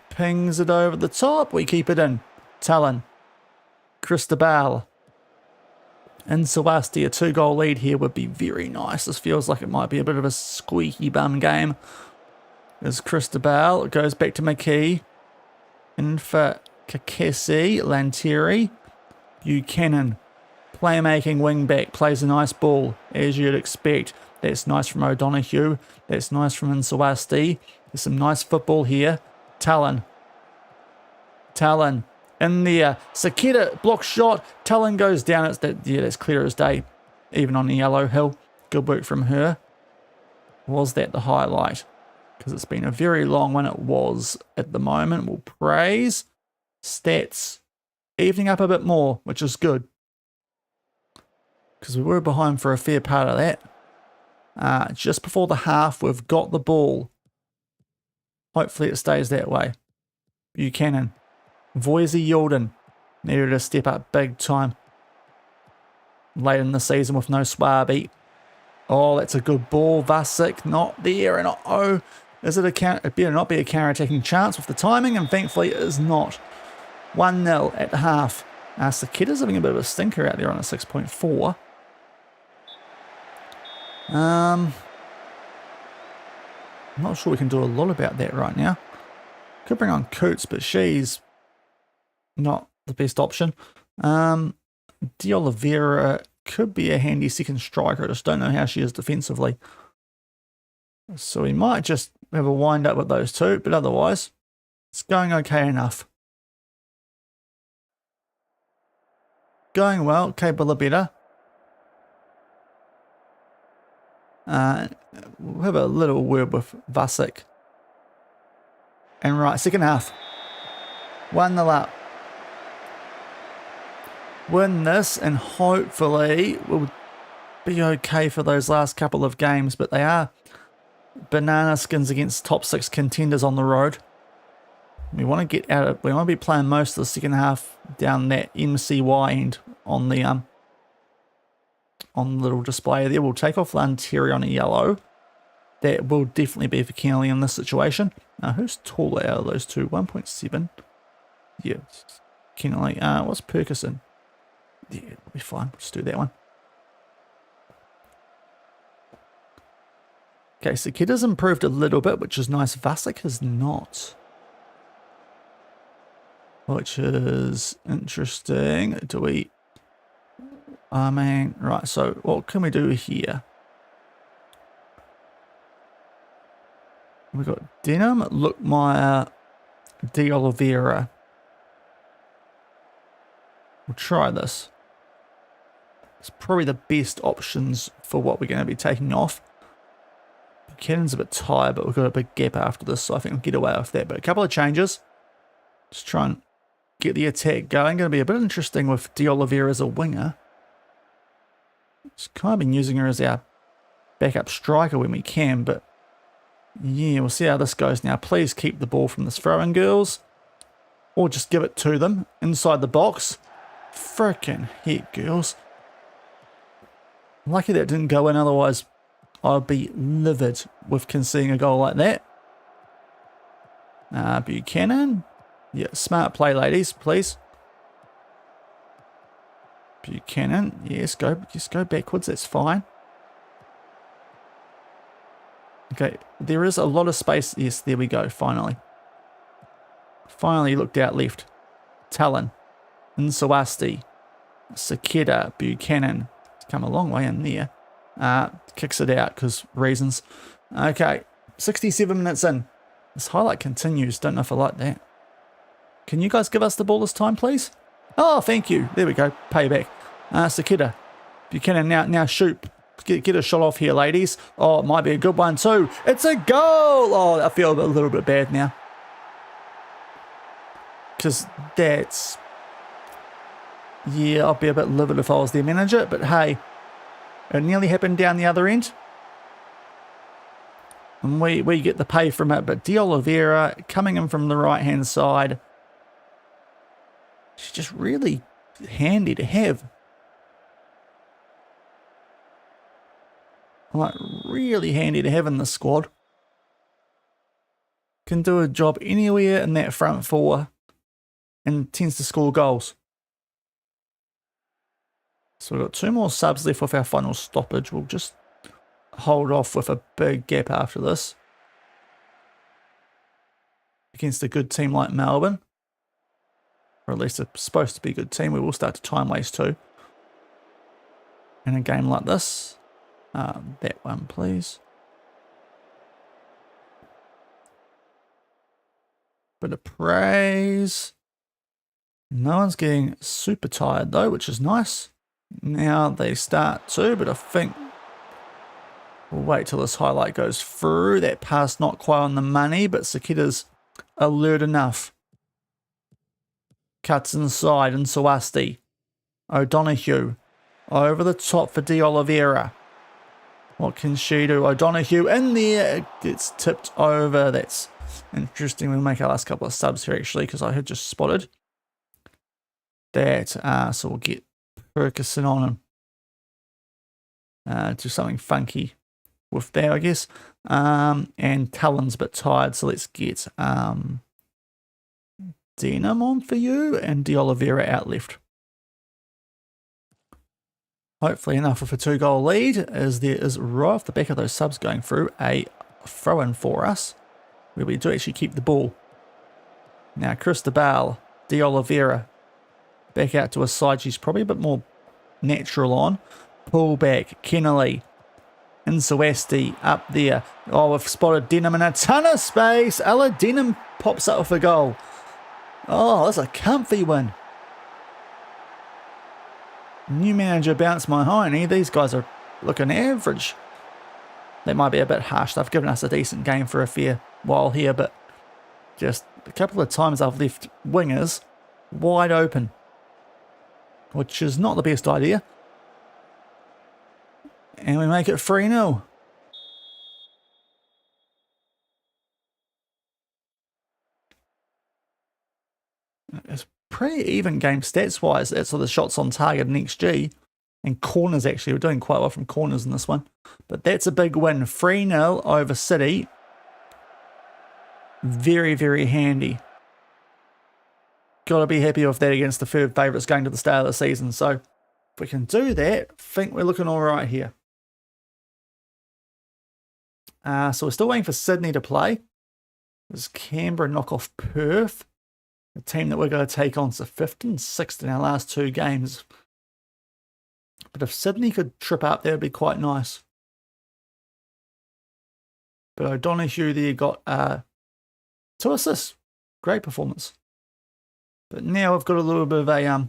pings it over the top. We keep it in. Talon. Christabel. And Sawasti, a 2-goal lead here would be very nice. This feels like it might be a bit of a squeaky bum game. There's Christabel. It goes back to McKee. In for Kakesi. Lantieri. Buchanan. Playmaking wing-back. Plays a nice ball, as you'd expect. That's nice from O'Donoghue. That's nice from Insawasti. There's some nice football here. Talon. Talon. In there, Sakita block shot. Talon goes down. That's clear as day, even on the yellow hill. Good work from her. Was that the highlight? Because it's been a very long one. It was at the moment. We'll praise. Stats evening up a bit more, which is good. Because we were behind for a fair part of that. Just before the half, we've got the ball. Hopefully it stays that way. Buchanan. Voisey Yilden needed to step up big time late in the season with no Swabi. Oh, that's a good ball. Vasic not there. And oh, is it a counter? It better not be a counter-attacking chance with the timing, and thankfully it is not. 1-0 at the half. Sakita's having a bit of a stinker out there on a 6.4. I'm not sure we can do a lot about that right now. Could bring on Coots, but she's not the best option. De Oliveira could be a handy second striker. I just don't know how she is defensively. So we might just have a wind up with those two, but otherwise it's going okay enough. Going well, capable of better. We'll have a little word with Vasic. And right, second half. 1-0 up. Win this and hopefully we'll be okay for those last couple of games, but they are banana skins against top 6 contenders on the road. We want to get out of, we want to be playing most of the second half down that MCY end on the little display there. We'll take off Lantieri on a yellow. That will definitely be for Kennelly in this situation. Who's taller out of those two? 1.7. Yeah, Kennelly. What's Perkison? Yeah, it'll be fine. Let's do that one. Okay, so Kid has improved a little bit, which is nice. Vasic has not. Which is interesting. Do we... man, right, so what can we do here? We've got Denham, Lookmeyer, De Oliveira. We'll try this. It's probably the best options for what we're going to be taking off. Buchanan's a bit tired, but we've got a big gap after this, so I think we'll get away with that. But a couple of changes. Just try and get the attack going. Going to be a bit interesting with De Oliveira as a winger. Just kind of been using her as our backup striker when we can, but yeah, we'll see how this goes now. Please keep the ball from this throw-in, girls. Or just give it to them inside the box. Frickin' heck, girls. Lucky that didn't go in, otherwise I'd be livid with conceding a goal like that. Buchanan. Yeah, smart play, ladies, please. Buchanan. Yes, just go backwards, that's fine. Okay, there is a lot of space. Yes, there we go, finally. Finally looked out left. Talon. Nsawasti. Sakeda. Buchanan. It's come a long way in there. Kicks it out because reasons. Okay, 67 minutes in. This highlight continues. Don't know if I like that. Can you guys give us the ball this time, please? Oh, thank you. There we go. Payback. Sakeda. Buchanan now shoot. Get a shot off here, ladies. Oh, it might be a good one too. It's a goal! Oh, I feel a little bit bad now. Because that's... Yeah, I'd be a bit livid if I was their manager. But hey, it nearly happened down the other end. And we get the pay from it. But De Oliveira coming in from the right-hand side. She's just really handy to have. Like, really handy to have in the squad. Can do a job anywhere in that front four and tends to score goals. So we've got 2 more subs left with our final stoppage. We'll just hold off with a big gap after this. Against a good team like Melbourne. Or at least it's supposed to be a good team. We will start to time waste too. In a game like this. That one, please. Bit of praise. No one's getting super tired though, which is nice. Now they start to, but I think we'll wait till this highlight goes through. That pass not quite on the money, but Sakeda's alert enough. Cuts inside in Sawasti. O'Donoghue. Over the top for De Oliveira. What can she do? O'Donoghue in there. It gets tipped over. That's interesting. We'll make our last couple of subs here actually because I had just spotted that. So we'll get Perkison on him. Do something funky with that, I guess. And Talon's a bit tired, so let's get Denham on for you and De Oliveira out left. Hopefully enough of a 2-goal lead, as there is right off the back of those subs going through a throw-in for us, where we do actually keep the ball. Now Cristobal, De Oliveira, Back out to a side she's probably a bit more natural on. Pull back. Kennelly. Insuesti up there. Oh, we've spotted Denham in a ton of space. Ella Denham pops up with a goal. Oh, that's a comfy win. New manager bounced my hiney. These guys are looking average. That might be a bit harsh. They've given us a decent game for a fair while here, but just a couple of times I've left wingers wide open, which is not the best idea. And we make it 3-0. It's pretty even game stats-wise. That's all the shots on target and XG. And corners, actually. We're doing quite well from corners in this one. But that's a big win. 3-0 over City. Very, very handy. Got to be happy with that against the third favourites going to the start of the season. So if we can do that, I think we're looking all right here. So we're still waiting for Sydney to play. Does Canberra knock off Perth? The team that we're going to take on's the 5th and 6th in our last 2 games. But if Sydney could trip up, that would be quite nice. But O'Donoghue there got 2 assists. Great performance. But now we've got a little bit of a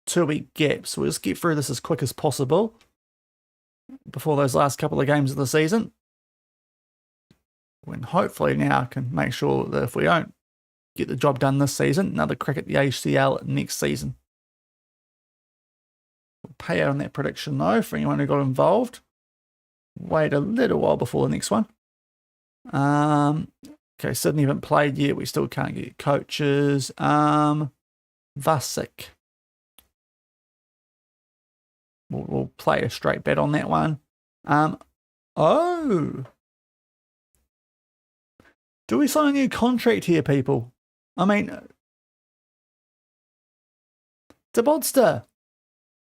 2-week gap. So we'll just get through this as quick as possible before those last couple of games of the season. When hopefully now can make sure that if we don't get the job done this season, another crack at the ACL next season. We'll pay out on that prediction though for anyone who got involved. Wait a little while before the next one. Okay, Sydney haven't played yet. We still can't get coaches. Vasic. We'll play a straight bet on that one. Oh. Do we sign a new contract here, people? I mean, Debodster.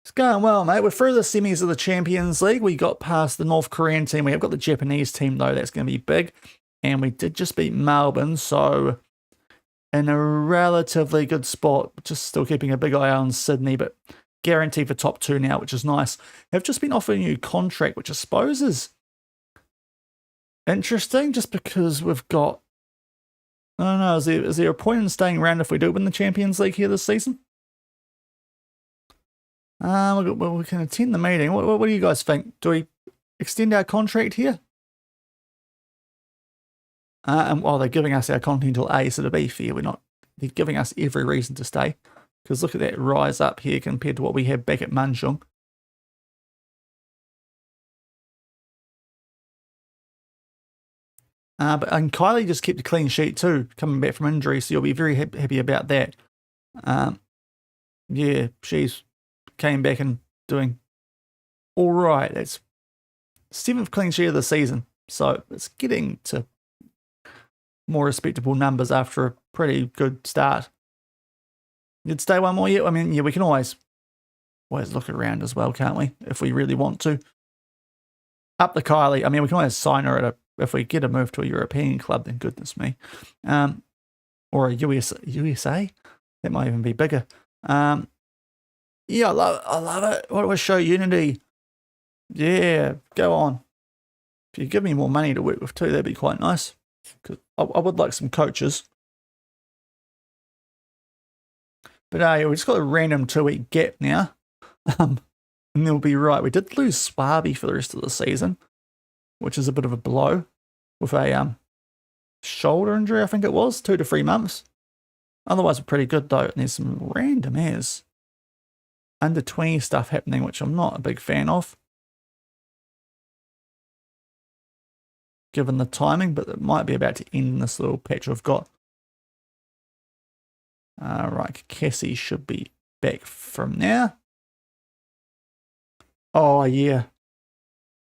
It's going well, mate. We're through the semis of the Champions League. We got past the North Korean team. We have got the Japanese team, though. That's going to be big. And we did just beat Melbourne, so in a relatively good spot. Just still keeping a big eye on Sydney, but guaranteed for top 2 now, which is nice. They've just been offered a new contract, which I suppose is interesting, just because we've got... I don't know, is there a point in staying around if we do win the Champions League here this season? Well, we can attend the meeting. What do you guys think? Do we extend our contract here? And while they're giving us our Continental A, so to be fair, they're giving us every reason to stay. Because look at that rise up here compared to what we had back at Manchung. And Kylie just kept a clean sheet too, coming back from injury, so you'll be very happy about that. Yeah, she's came back and doing all right. That's 7th clean sheet of the season, so it's getting to more respectable numbers after a pretty good start. You'd stay one more year? I mean, yeah, we can always look around as well, can't we? If we really want to. Up the Kylie. I mean, we can always sign her if we get a move to a European club, then goodness me. Or a USA. That might even be bigger. Yeah, I love it. What was Show Unity? Yeah, go on. If you give me more money to work with too, that'd be quite nice. Because I would like some coaches. But yeah, we just got a random 2-week gap now. And they'll be right. We did lose Swaby for the rest of the season, which is a bit of a blow with a shoulder injury, I think it was, 2 to 3 months. Otherwise, we're pretty good though. And there's some random under 20 stuff happening, which I'm not a big fan of, given the timing, but it might be about to end in this little patch we've got. Right, Cassie should be back from now. Oh, yeah.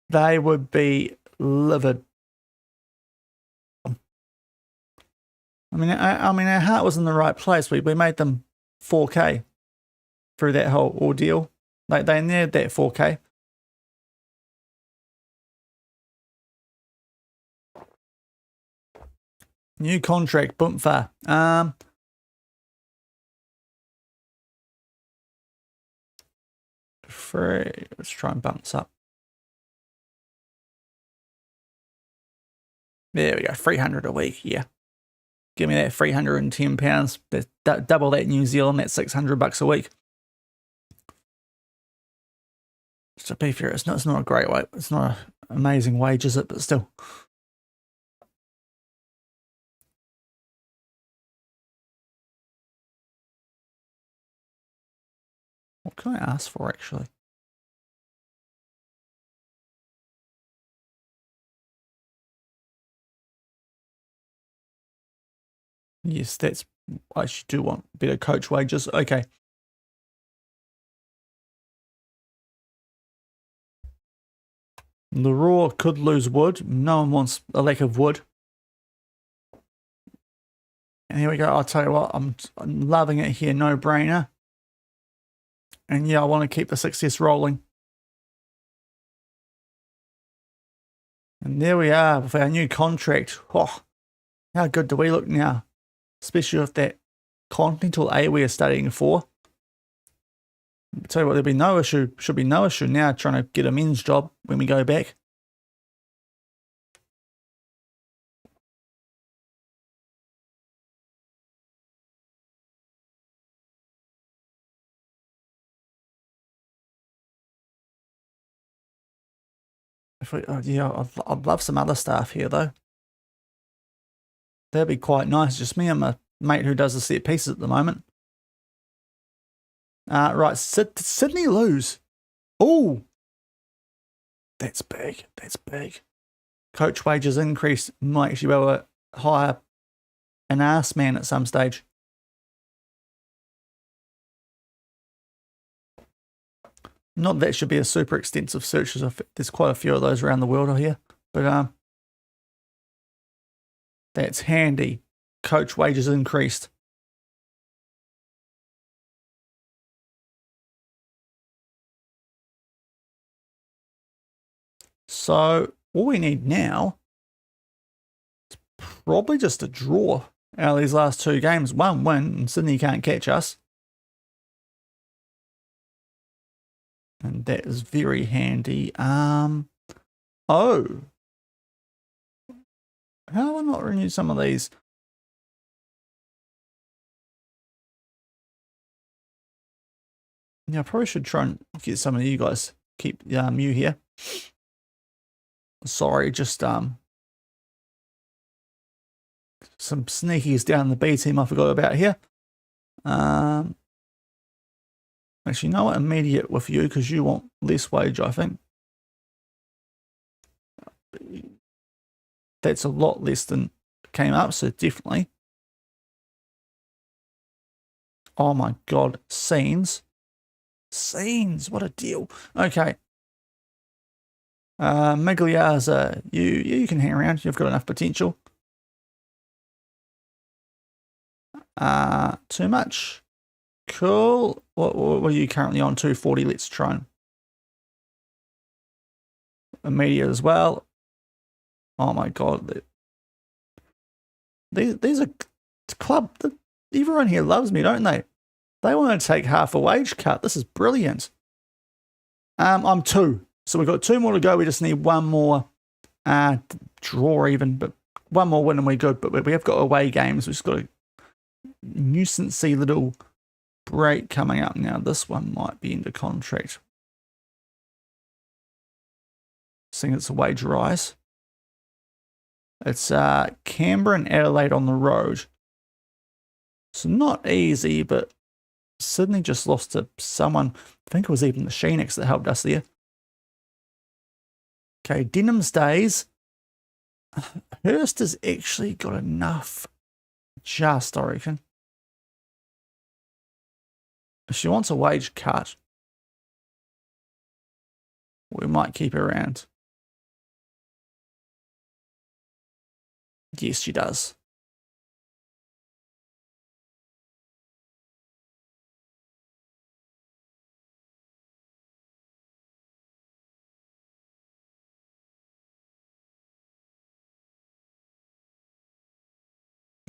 They would be livid. I mean, our heart was in the right place. We made them 4K through that whole ordeal. They needed that 4K. New contract, Bumfa. free. Let's try and bump this up. There we go, 300 a week, yeah. Give me that £310, but double that New Zealand, that's $600 a week. To be fair, it's not a great wage. It's not an amazing wage, is it? But still. What can I ask for, actually? Yes, that's... I actually do want better coach wages. Okay. The Raw could lose wood. No one wants a lack of wood. And here we go. I'll tell you what, I'm loving it here. No brainer. And yeah, I want to keep the success rolling. And there we are with our new contract. Oh, how good do we look now? Especially with that Continental A we are studying for. I'll tell you what, there'll be no issue. Should be no issue now trying to get a men's job when we go back. Yeah, I'd love some other staff here though. That'd be quite nice. Just me and my mate who does the set pieces at the moment. Right, Sydney lose. Oh, that's big. That's big. Coach wages increase. Might actually be able to hire an ass man at some stage. Not that should be a super extensive search. There's quite a few of those around the world here. But that's handy. Coach wages increased. So all we need now is probably just a draw out of these last two games. One win, and Sydney can't catch us. And that is very handy. Oh. How have I not renewed some of these? Yeah, I probably should try and get some of you guys keep you here. Sorry, just some sneakies down the B team I forgot about here. Actually, you know what? Immediate with you because you want less wage, I think. That's a lot less than came up, so definitely. Oh my god, scenes. Scenes, what a deal. Okay. Migliazza, you can hang around. You've got enough potential. Too much. Cool. What are you currently on? 240. Let's try and immediate as well. Oh my god. These are club. Everyone here loves me, don't they? They want to take half a wage cut. This is brilliant. I'm 2. So we've got 2 more to go. We just need one more draw even, but one more win and we're good. But we have got away games. We've just got a nuisancey little break coming up now. This one might be into contract. Seeing it's a wage rise. It's Canberra and Adelaide on the road. So not easy, but Sydney just lost to someone. I think it was even the Sheenix that helped us there. Okay, Denham's days. Hurst has actually got enough. Just, I reckon. If she wants a wage cut, we might keep her around. Yes, she does.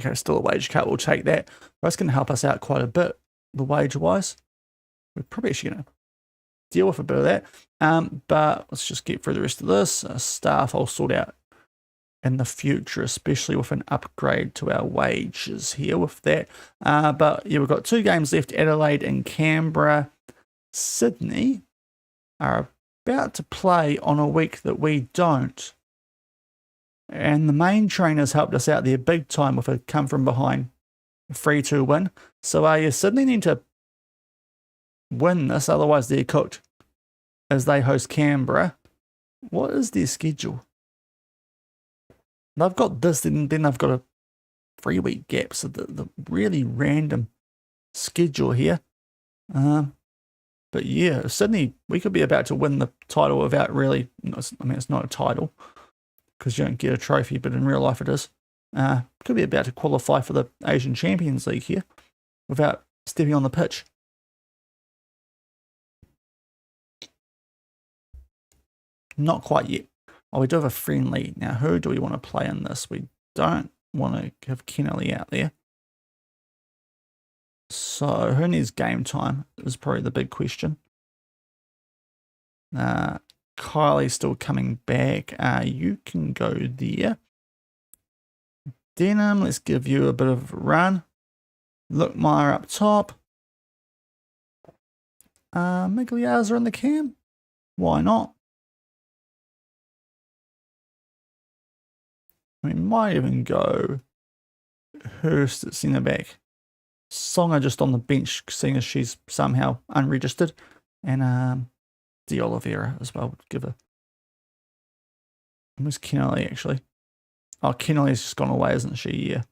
Okay, still a wage cut. We'll take that. That's going to help us out quite a bit, the wage-wise. We're probably actually going to deal with a bit of that. But let's just get through the rest of this. Staff I'll sort out in the future, especially with an upgrade to our wages here with that. But yeah, we've got 2 games left, Adelaide and Canberra. Sydney are about to play on a week that we don't. And the main trainers helped us out there big time with a come from behind 3-2 win. So yeah, Sydney need to win this, otherwise they're cooked as they host Canberra. What is their schedule? They've got this, then they've got a 3-week gap. So the really random schedule here. But yeah, Sydney, we could be about to win the title without really, I mean, it's not a title because you don't get a trophy, but in real life it is. Could be about to qualify for the Asian Champions League here without stepping on the pitch. Not quite yet. Oh, we do have a friendly. Now, who do we want to play in this? We don't want to have Kennelly out there. So, who needs game time is probably the big question. Kylie's still coming back. You can go there. Denham, let's give you a bit of a run. Lookmeyer up top. Migliazza in the cam. Why not? We might even go Hurst at centre back. Songa just on the bench, seeing as she's somehow unregistered. And De Oliveira as well would give a... Where's Kennelly actually? Oh, Kennelly's just gone away, isn't she? Yeah.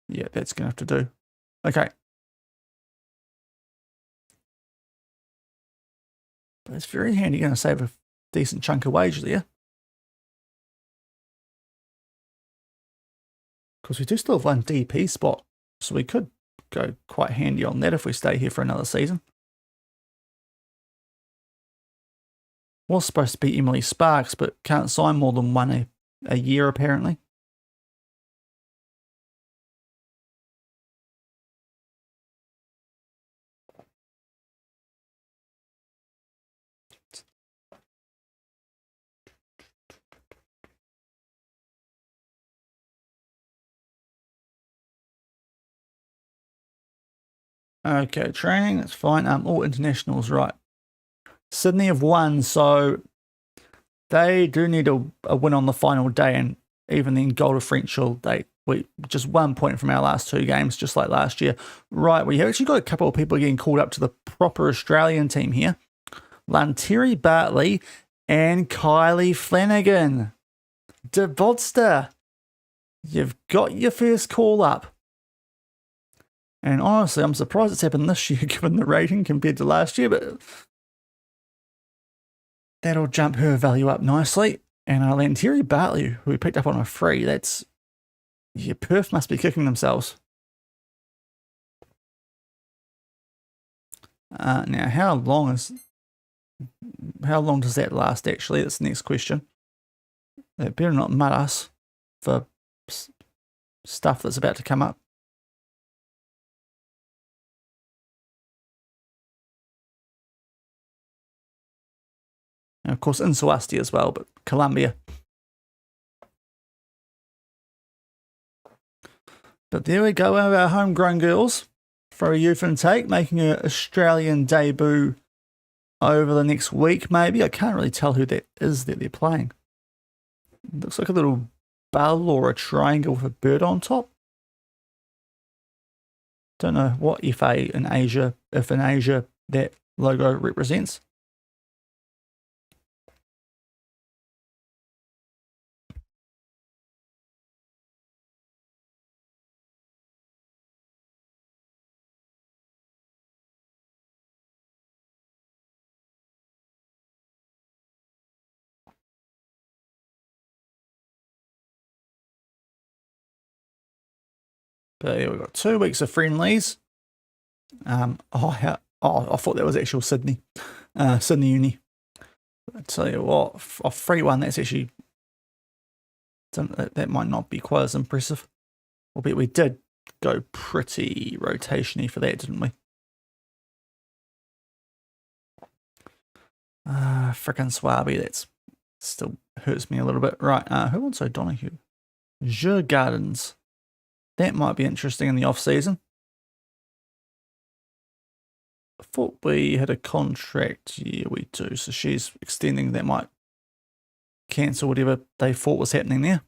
Yeah, that's going to have to do. Okay. But it's very handy, going to save a decent chunk of wage there. Because we do still have 1 DP spot, so we could go quite handy on that if we stay here for another season. Was supposed to be Emily Sparks, but can't sign more than 1 a year apparently. Okay, training, that's fine. All internationals, right. Sydney have won, so they do need a win on the final day, and even then goal differential, we just 1 point from our last 2 games, just like last year. Right, we have actually got a couple of people getting called up to the proper Australian team here. Lanteri Bartley and Kylie Flanagan. De Vodster, you've got your first call up. And honestly, I'm surprised it's happened this year given the rating compared to last year, but that'll jump her value up nicely. And Lanteri Bartley, who we picked up on a free, that's... Yeah, Perth must be kicking themselves. Now, how long does that last, actually? That's the next question. They better not mud us for stuff that's about to come up. And of course, Insuasti as well, but Colombia. But there we go, one of our homegrown girls for a youth intake, making her Australian debut over the next week, maybe. I can't really tell who that is that they're playing. It looks like a little bell or a triangle with a bird on top. Don't know what if in Asia that logo represents. But yeah, we've got 2 weeks of friendlies. I thought that was actual Sydney Uni. I tell you what, a free one, that's actually, that might not be quite as impressive. Albeit we did go pretty rotation-y for that, didn't we? Frickin' Swaby, that's still hurts me a little bit. Right, who wants O'Donoghue? Jure Gardens. That might be interesting in the off-season. I thought we had a contract. Yeah, we do. So she's extending. That might cancel whatever they thought was happening there.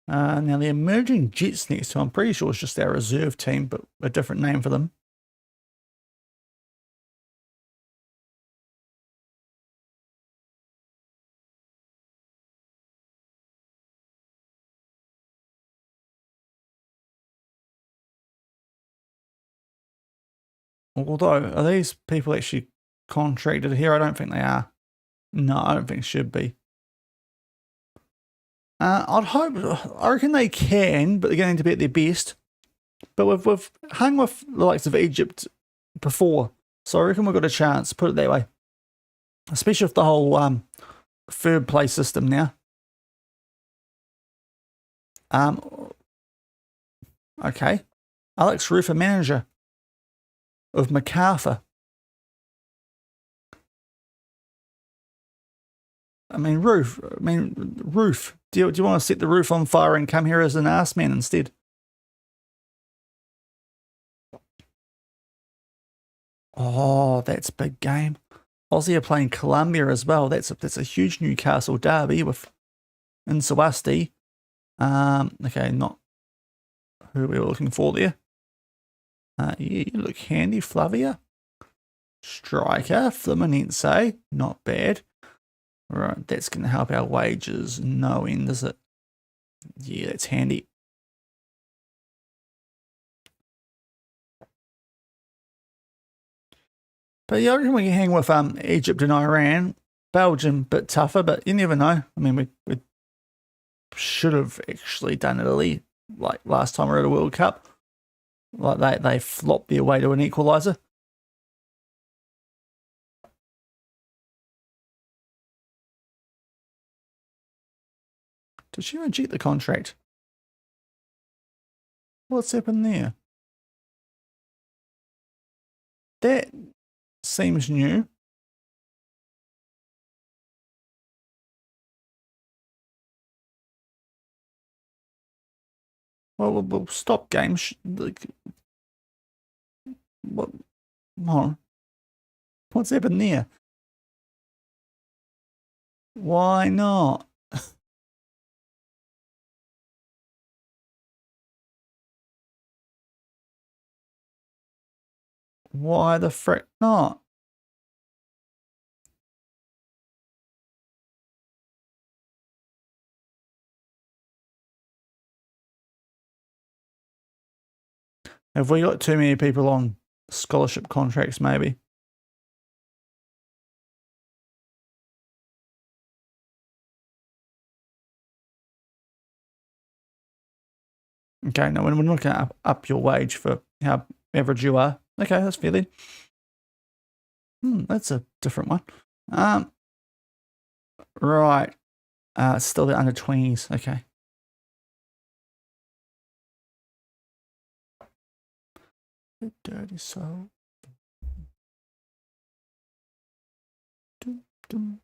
Now the emerging Jets next to, I'm pretty sure it's just our reserve team, but a different name for them. Although, are these people actually contracted here? I don't think they are. No, I don't think it should be. I'd hope, I reckon they can, but they're going to be at their best. But we've hung with the likes of Egypt before, so I reckon we've got a chance, put it that way. Especially with the whole third place system now. Okay. Alex Roofer, manager of MacArthur. Roof. Do you want to set the roof on fire and come here as an ass man instead? Oh, that's big game. Aussie are playing Columbia as well. That's a huge Newcastle derby with Insawasti. Okay, not who we were looking for there. Yeah, you look handy, Flavia. Striker, Fluminense, not bad. Right, that's going to help our wages no end, is it? Yeah, that's handy. But yeah, I reckon we can hang with Egypt and Iran. Belgium, bit tougher, but you never know. We should have actually done Italy like last time we were at a World Cup. Like they flopped their way to an equaliser. Did she reject the contract? What's happened there? That seems new. Well, we'll stop game. What? What's happened there? Why not? Why the frick not? Have we got too many people on scholarship contracts, maybe? Okay, no, we're not going to up your wage for how average you are. Okay, that's fair then. That's a different one. Right. Still the under 20s. Okay. Dirty soul. Dum, dum.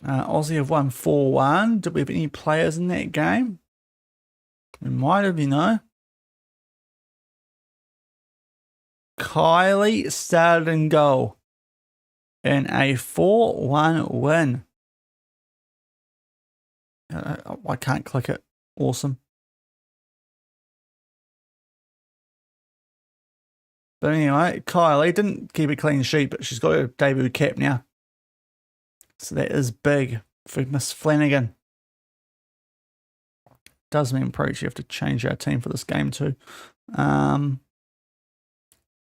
Aussie have won 4-1. Did we have any players in that game? We might have, you know. Kylie started in goal in a 4-1 win. I can't click it. Awesome. But anyway, Kylie didn't keep a clean sheet, but she's got her debut cap now. So that is big for Miss Flanagan. Does mean probably you have to change our team for this game too.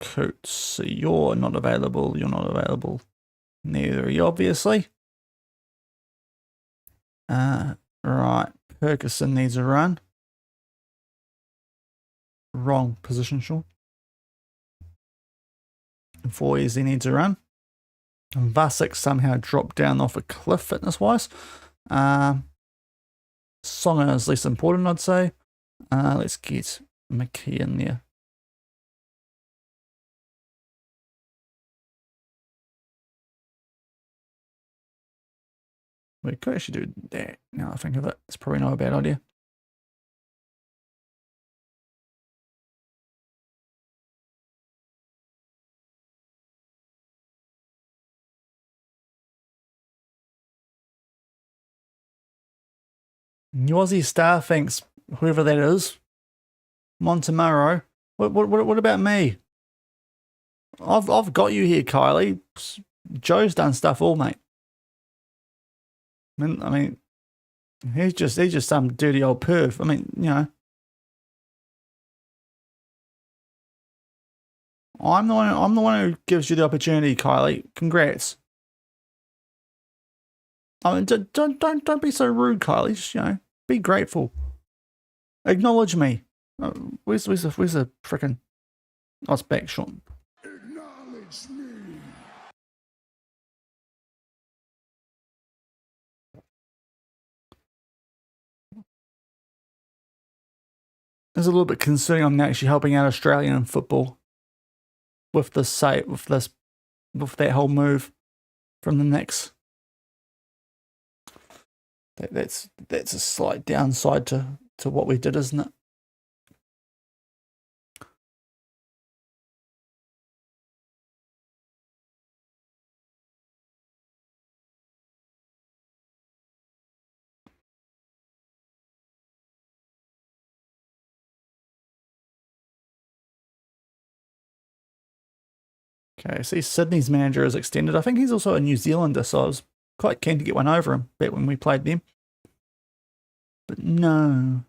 Coots, so you're not available. You're not available. Neither are you, obviously. Right. Perkison needs a run. Wrong position, Shaun. Voizy needs a run. And Vasek somehow dropped down off a cliff fitness-wise. Songer is less important, I'd say. Let's get McKee in there. We could actually do that now I think of it. It's probably not a bad idea. New Aussie Star thinks whoever that is, Montemaro. What about me? I've got you here, Kylie. Joe's done stuff all, mate. I mean, he's just some dirty old perv. I mean, you know, I'm the one who gives you the opportunity, Kylie. Congrats. I mean, don't be so rude, Kylie. Just, you know, be grateful. Acknowledge me. Where's the frickin'? Oh, it's back, Shaun. Acknowledge me. It's a little bit concerning. I'm actually helping out Australian football with that whole move from the Knicks. That's a slight downside to what we did, isn't it? Okay, see, Sydney's manager is extended. I think he's also a New Zealander, so I was quite keen to get one over him back when we played them. But no.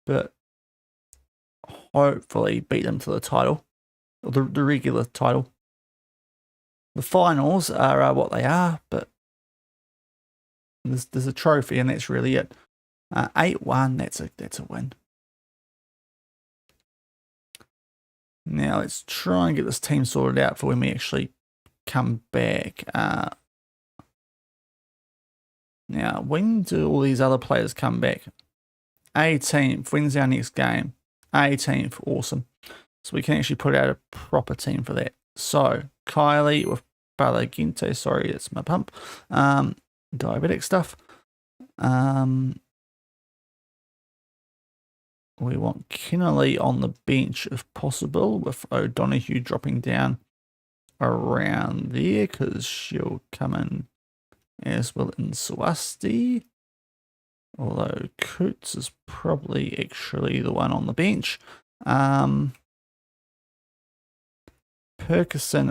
But hopefully beat them to the title, or the regular title. The finals are what they are, but there's a trophy, and that's really it. 8-1, that's a win. Now let's try and get this team sorted out for when we actually come back. Now, when do all these other players come back? 18th, when's our next game? 18th, awesome. So we can actually put out a proper team for that. So, Kylie with Brother Gente, sorry, it's my pump. Diabetic stuff. We want Kennelly on the bench if possible, with O'Donoghue dropping down around there because she'll come in as well in Swasti. Although Coots is probably actually the one on the bench. Perkison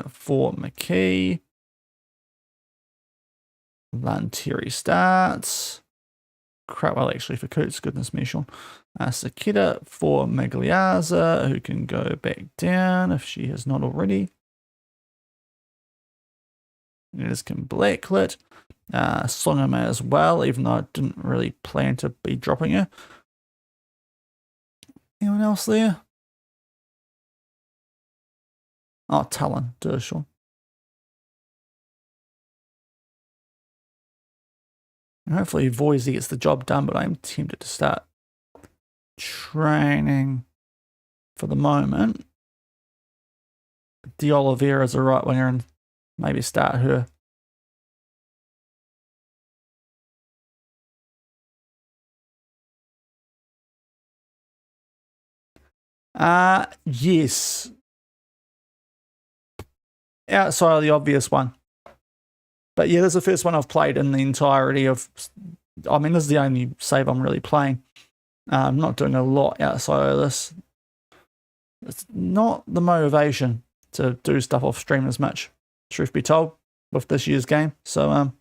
for McKee. Lantieri starts. Well, actually, for Coots, goodness me, Shaun. Sakita for Magliazza, who can go back down if she has not already. It can blacklit. Slongama as well, even though I didn't really plan to be dropping her. Anyone else there? Oh, Talon, Shaun. And hopefully Voisey gets the job done, but I'm tempted to start training for the moment. De Oliveira's a right winger and maybe start her. Yes. Outside of the obvious one. But yeah, this is the first one I've played in the entirety of... I mean, this is the only save I'm really playing. I'm not doing a lot outside of this. It's not the motivation to do stuff off stream as much, truth be told, with this year's game. So,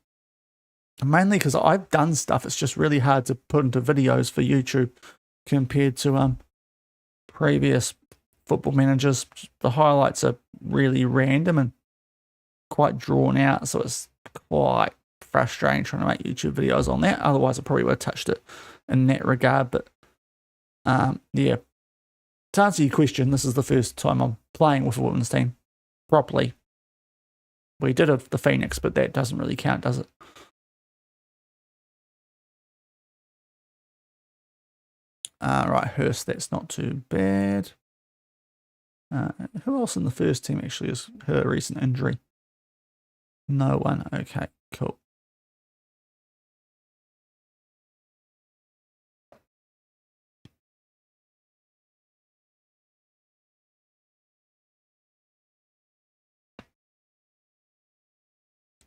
mainly because I've done stuff, it's just really hard to put into videos for YouTube compared to previous football managers. The highlights are really random and quite drawn out, so it's quite frustrating trying to make YouTube videos on that. Otherwise, I probably would have touched it in that regard. But yeah, to answer your question, this is the first time I'm playing with a women's team properly. We did have the Phoenix, but that doesn't really count, does it? Right, Hurst, that's not too bad. Who else in the first team actually has her recent injury? No one. Okay, cool.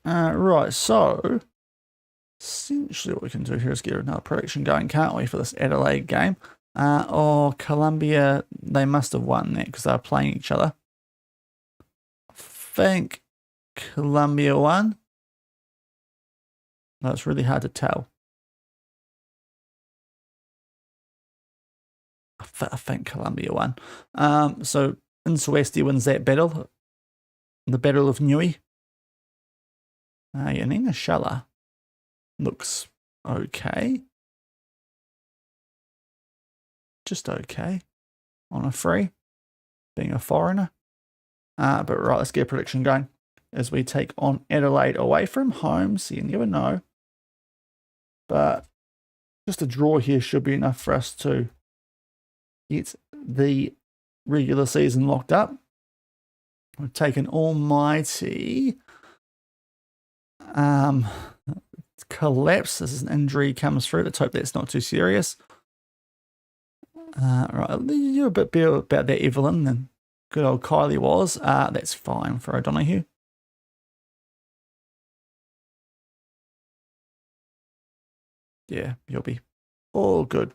Right, so essentially what we can do here is get another prediction going, can't we, for this Adelaide game? Colombia, they must have won that because they were playing each other. I think Colombia won. No, it's really hard to tell. I think Colombia won. So Insuesti wins that battle, the Battle of Nui. Yanina Shala looks okay. Just okay on a free, being a foreigner. But right, let's get a prediction going as we take on Adelaide away from home, so you never know. But just a draw here should be enough for us to get the regular season locked up. We've taken almighty collapse. This is an injury comes through. Let's hope that's not too serious. Right, you're a bit better about that, Evelyn, than good old Kylie was. That's fine for O'Donoghue. Yeah, you'll be all good,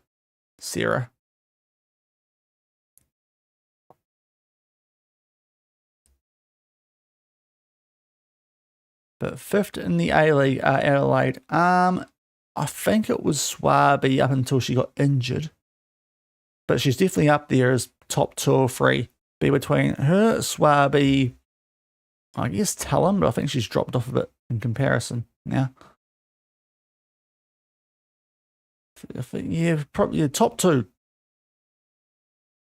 Sarah. But fifth in the A-League, Adelaide. I think it was Swaby up until she got injured. But she's definitely up there as top 2 or 3. Be between her, Swaby, I guess Talon, but I think she's dropped off a bit in comparison now. Yeah, probably top 2.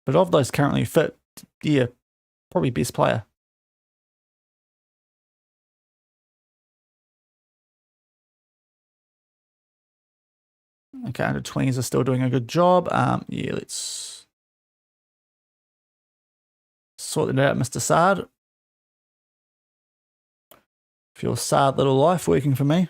But of those currently fit, yeah, probably best player. Okay, under 20s are still doing a good job. Yeah, let's sort it out, Mr. Sard. For your sad little life working for me.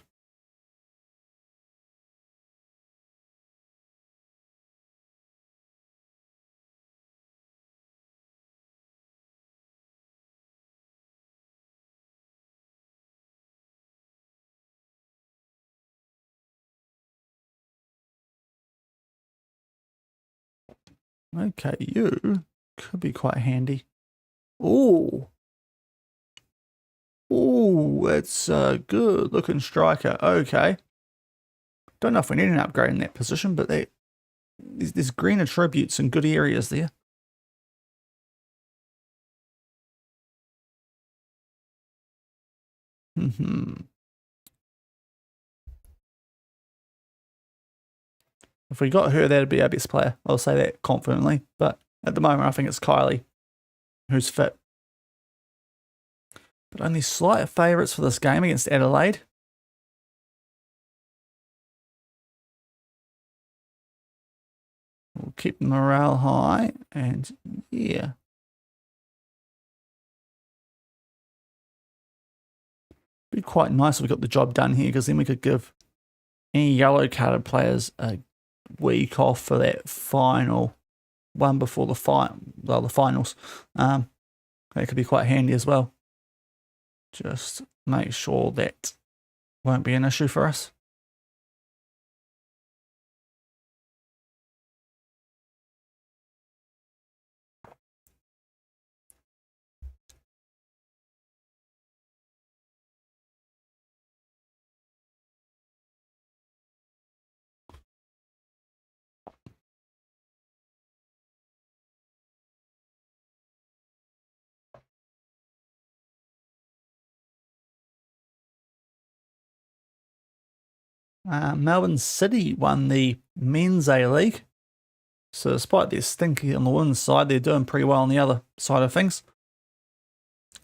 Okay, you could be quite handy. Ooh. Ooh, that's a good looking striker. Okay. Don't know if we need an upgrade in that position, but there's green attributes in good areas there. If we got her, that'd be our best player. I'll say that confidently. But at the moment, I think it's Kylie who's fit. But only slight favourites for this game against Adelaide. We'll keep the morale high. And yeah. Be quite nice if we got the job done here, because then we could give any yellow carded players a week off for that final one before the finals. That could be quite handy as well. Just make sure that won't be an issue for us. Melbourne City won the Men's A-League. So despite their stinky on the women's side, they're doing pretty well on the other side of things.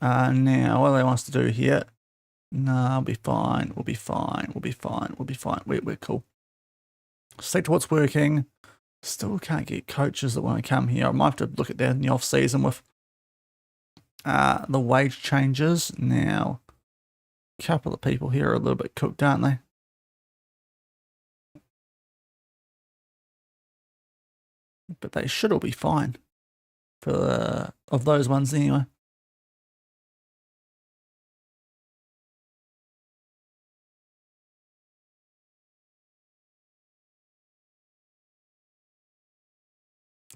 Now, what do they want us to do here? No, I'll be fine. We'll be fine. We'll be fine. We'll be fine. We're cool. Stick to what's working. Still can't get coaches that want to come here. I might have to look at that in the off season with the wage changes. Now, a couple of people here are a little bit cooked, aren't they? But they should all be fine for of those ones anyway.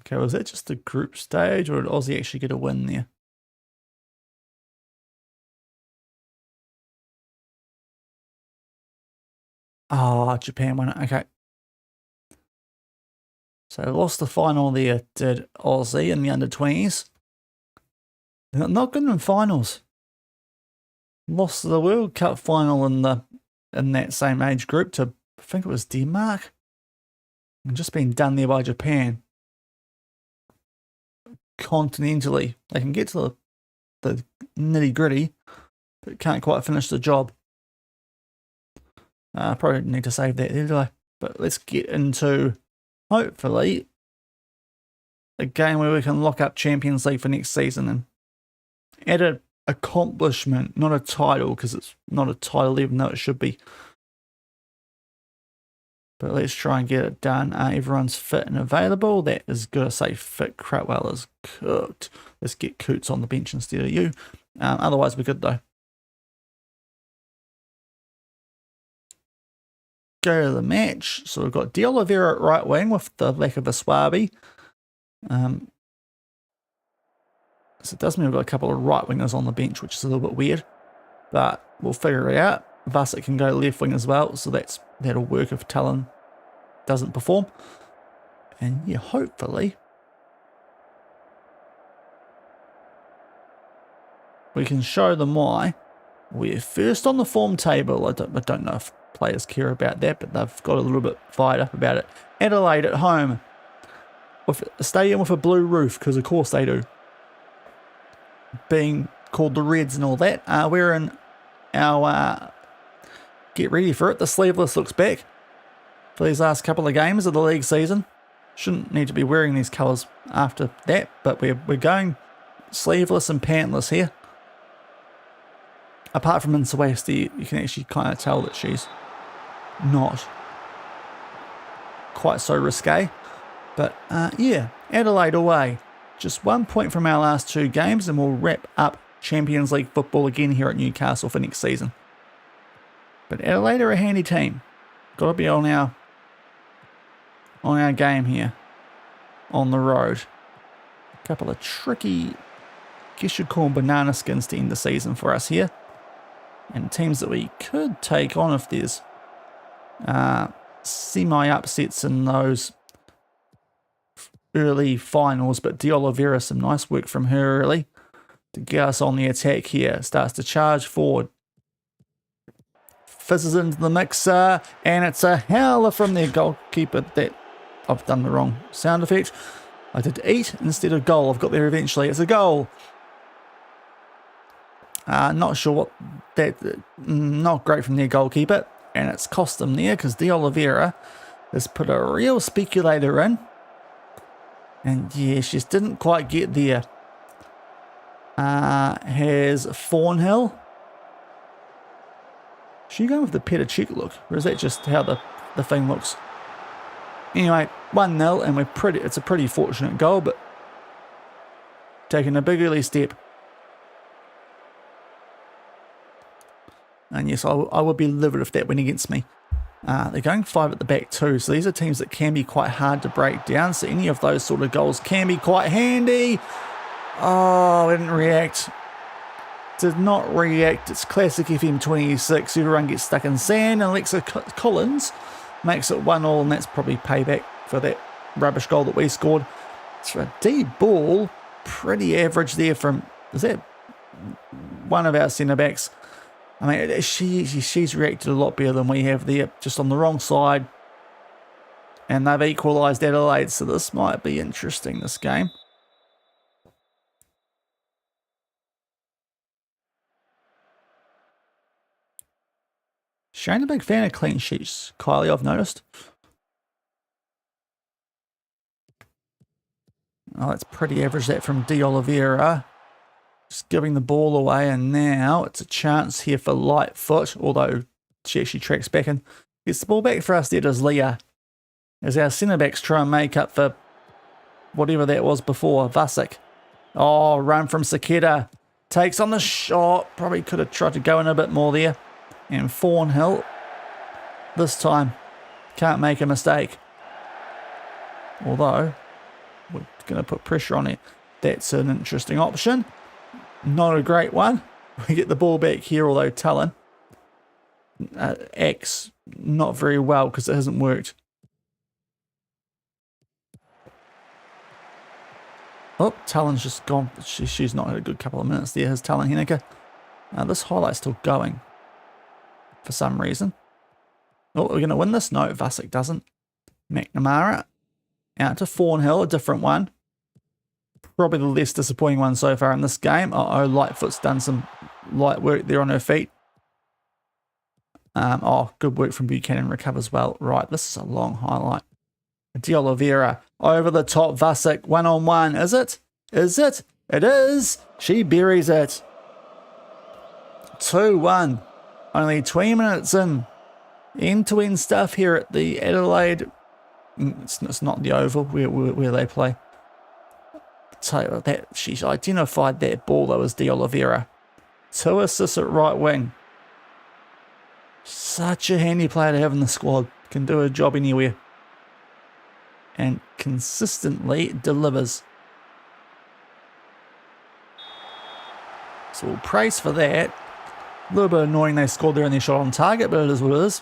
Okay, was that just the group stage, or did Aussie actually get a win there? Oh, Japan won it. Okay. So lost the final there, did Aussie in the under-20s. Not good in finals. Lost the World Cup final in that same age group to, I think it was Denmark. And just been done there by Japan. Continentally. They can get to the nitty-gritty, but can't quite finish the job. Probably need to save that there, do I? But let's get into, hopefully, a game where we can lock up Champions League for next season and add an accomplishment, not a title, because it's not a title even though it should be. But let's try and get it done. Everyone's fit and available. That is good to say fit. Cratwell is cooked. Let's get Coots on the bench instead of you. Otherwise, we're good though. Go to the match. So we've got De Oliveira at right wing with the lack of a Swabi. So it does mean we've got a couple of right wingers on the bench, which is a little bit weird. But we'll figure it out. Vasek can go left wing as well, so that'll work if Talon doesn't perform. And yeah, hopefully we can show them why we're first on the form table. I don't know if players care about that, but they've got a little bit fired up about it. Adelaide at home with a stadium with a blue roof, because of course they do. Being called the Reds and all that. We're in our get ready for it. The sleeveless looks back for these last couple of games of the league season. Shouldn't need to be wearing these colours after that, but we're going sleeveless and pantless here. Apart from Insawasti, you can actually kind of tell that she's not quite so risque. But yeah, Adelaide away. Just 1 point from our last two games, and we'll wrap up Champions League football again here at Newcastle for next season. But Adelaide are a handy team. Got to be on our game here on the road. A couple of tricky, I guess you'd call them banana skins to end the season for us here. And teams that we could take on if there's semi-upsets in those early finals. But De Oliveira, some nice work from her early to get us on the attack here. Starts to charge forward. Fizzes into the mixer, and it's a howler from their goalkeeper. That I've done the wrong sound effect. I did eat instead of goal. I've got there eventually. It's a goal. Not sure what that. Not great from their goalkeeper, and it's cost them there because De Oliveira has put a real speculator in, and yeah, she just didn't quite get there. Has Thornhill. Is she going with the Petr Cech look, or is that just how the thing looks? Anyway, 1-0, and it's a pretty fortunate goal, but taking a big early step. And yes, I would be livid if that went against me. They're going 5 at the back too, so these are teams that can be quite hard to break down, so any of those sort of goals can be quite handy. Oh, I didn't react. Did not react. It's classic FM26. Everyone gets stuck in sand, and Alexa Collins makes it 1-1, and that's probably payback for that rubbish goal that we scored. It's a deep ball. Pretty average there from, is that one of our centre-backs? I mean, she's reacted a lot better than we have there, just on the wrong side. And they've equalised Adelaide, so this might be interesting, this game. Shaun a big fan of clean sheets, Kylie, I've noticed. Oh, that's pretty average, that from De Oliveira. Just giving the ball away, and now it's a chance here for Lightfoot, although she actually tracks back and gets the ball back for us. There does Leah. As our centre-backs try and make up for whatever that was before. Vasic. Oh, run from Saketa. Takes on the shot. Probably could have tried to go in a bit more there. And Thornhill, this time, can't make a mistake. Although, we're going to put pressure on it. That's an interesting option. Not a great one. We get the ball back here, although Talon acts not very well because it hasn't worked. Oh, Talon's just gone. She's not had a good couple of minutes there. Has Talon Henneke. This highlight's still going for some reason. Oh, we're going to win this? No, Vasic doesn't. McNamara out to Thornhill, a different one. Probably the less disappointing one so far in this game. Uh-oh, Lightfoot's done some light work there on her feet. Oh, good work from Buchanan, recovers well. Right, this is a long highlight. De Oliveira over the top. Vasic one-on-one. Is it? Is it? It is. She buries it. 2-1. Only 20 minutes in. End-to-end stuff here at the Adelaide. It's not the Oval where they play. Tell you what, that she's identified that ball though as De Oliveira. 2 assists at right wing. Such a handy player to have in the squad. Can do a job anywhere. And consistently delivers. So we'll praise for that. A little bit annoying they scored there and they shot on target, but it is what it is.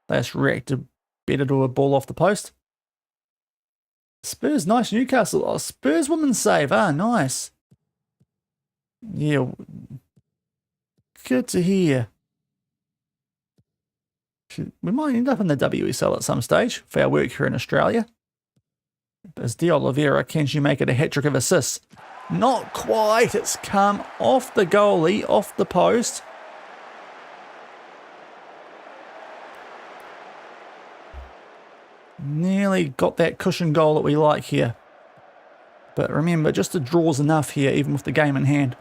They just reacted better to a ball off the post. Spurs, nice. Newcastle. Oh, Spurs women's save. Ah, nice. Yeah. Good to hear. We might end up in the WSL at some stage for our work here in Australia. As De Oliveira, can she make it a hat-trick of assists? Not quite. It's come off the goalie, off the post. Nearly got that cushion goal that we like here. But remember, just a draw's enough here, even with the game in hand,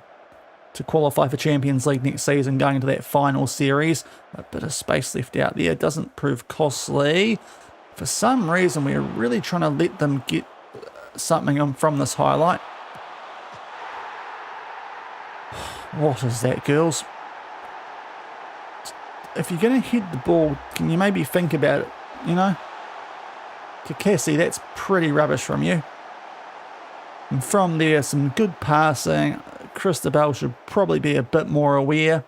to qualify for Champions League next season, going into that final series. A bit of space left out there. Doesn't prove costly. For some reason, we're really trying to let them get something from this highlight. What is that, girls? If you're going to hit the ball, can you maybe think about it, you know? Kakasi, that's pretty rubbish from you. And from there, some good passing. Christabel should probably be a bit more aware.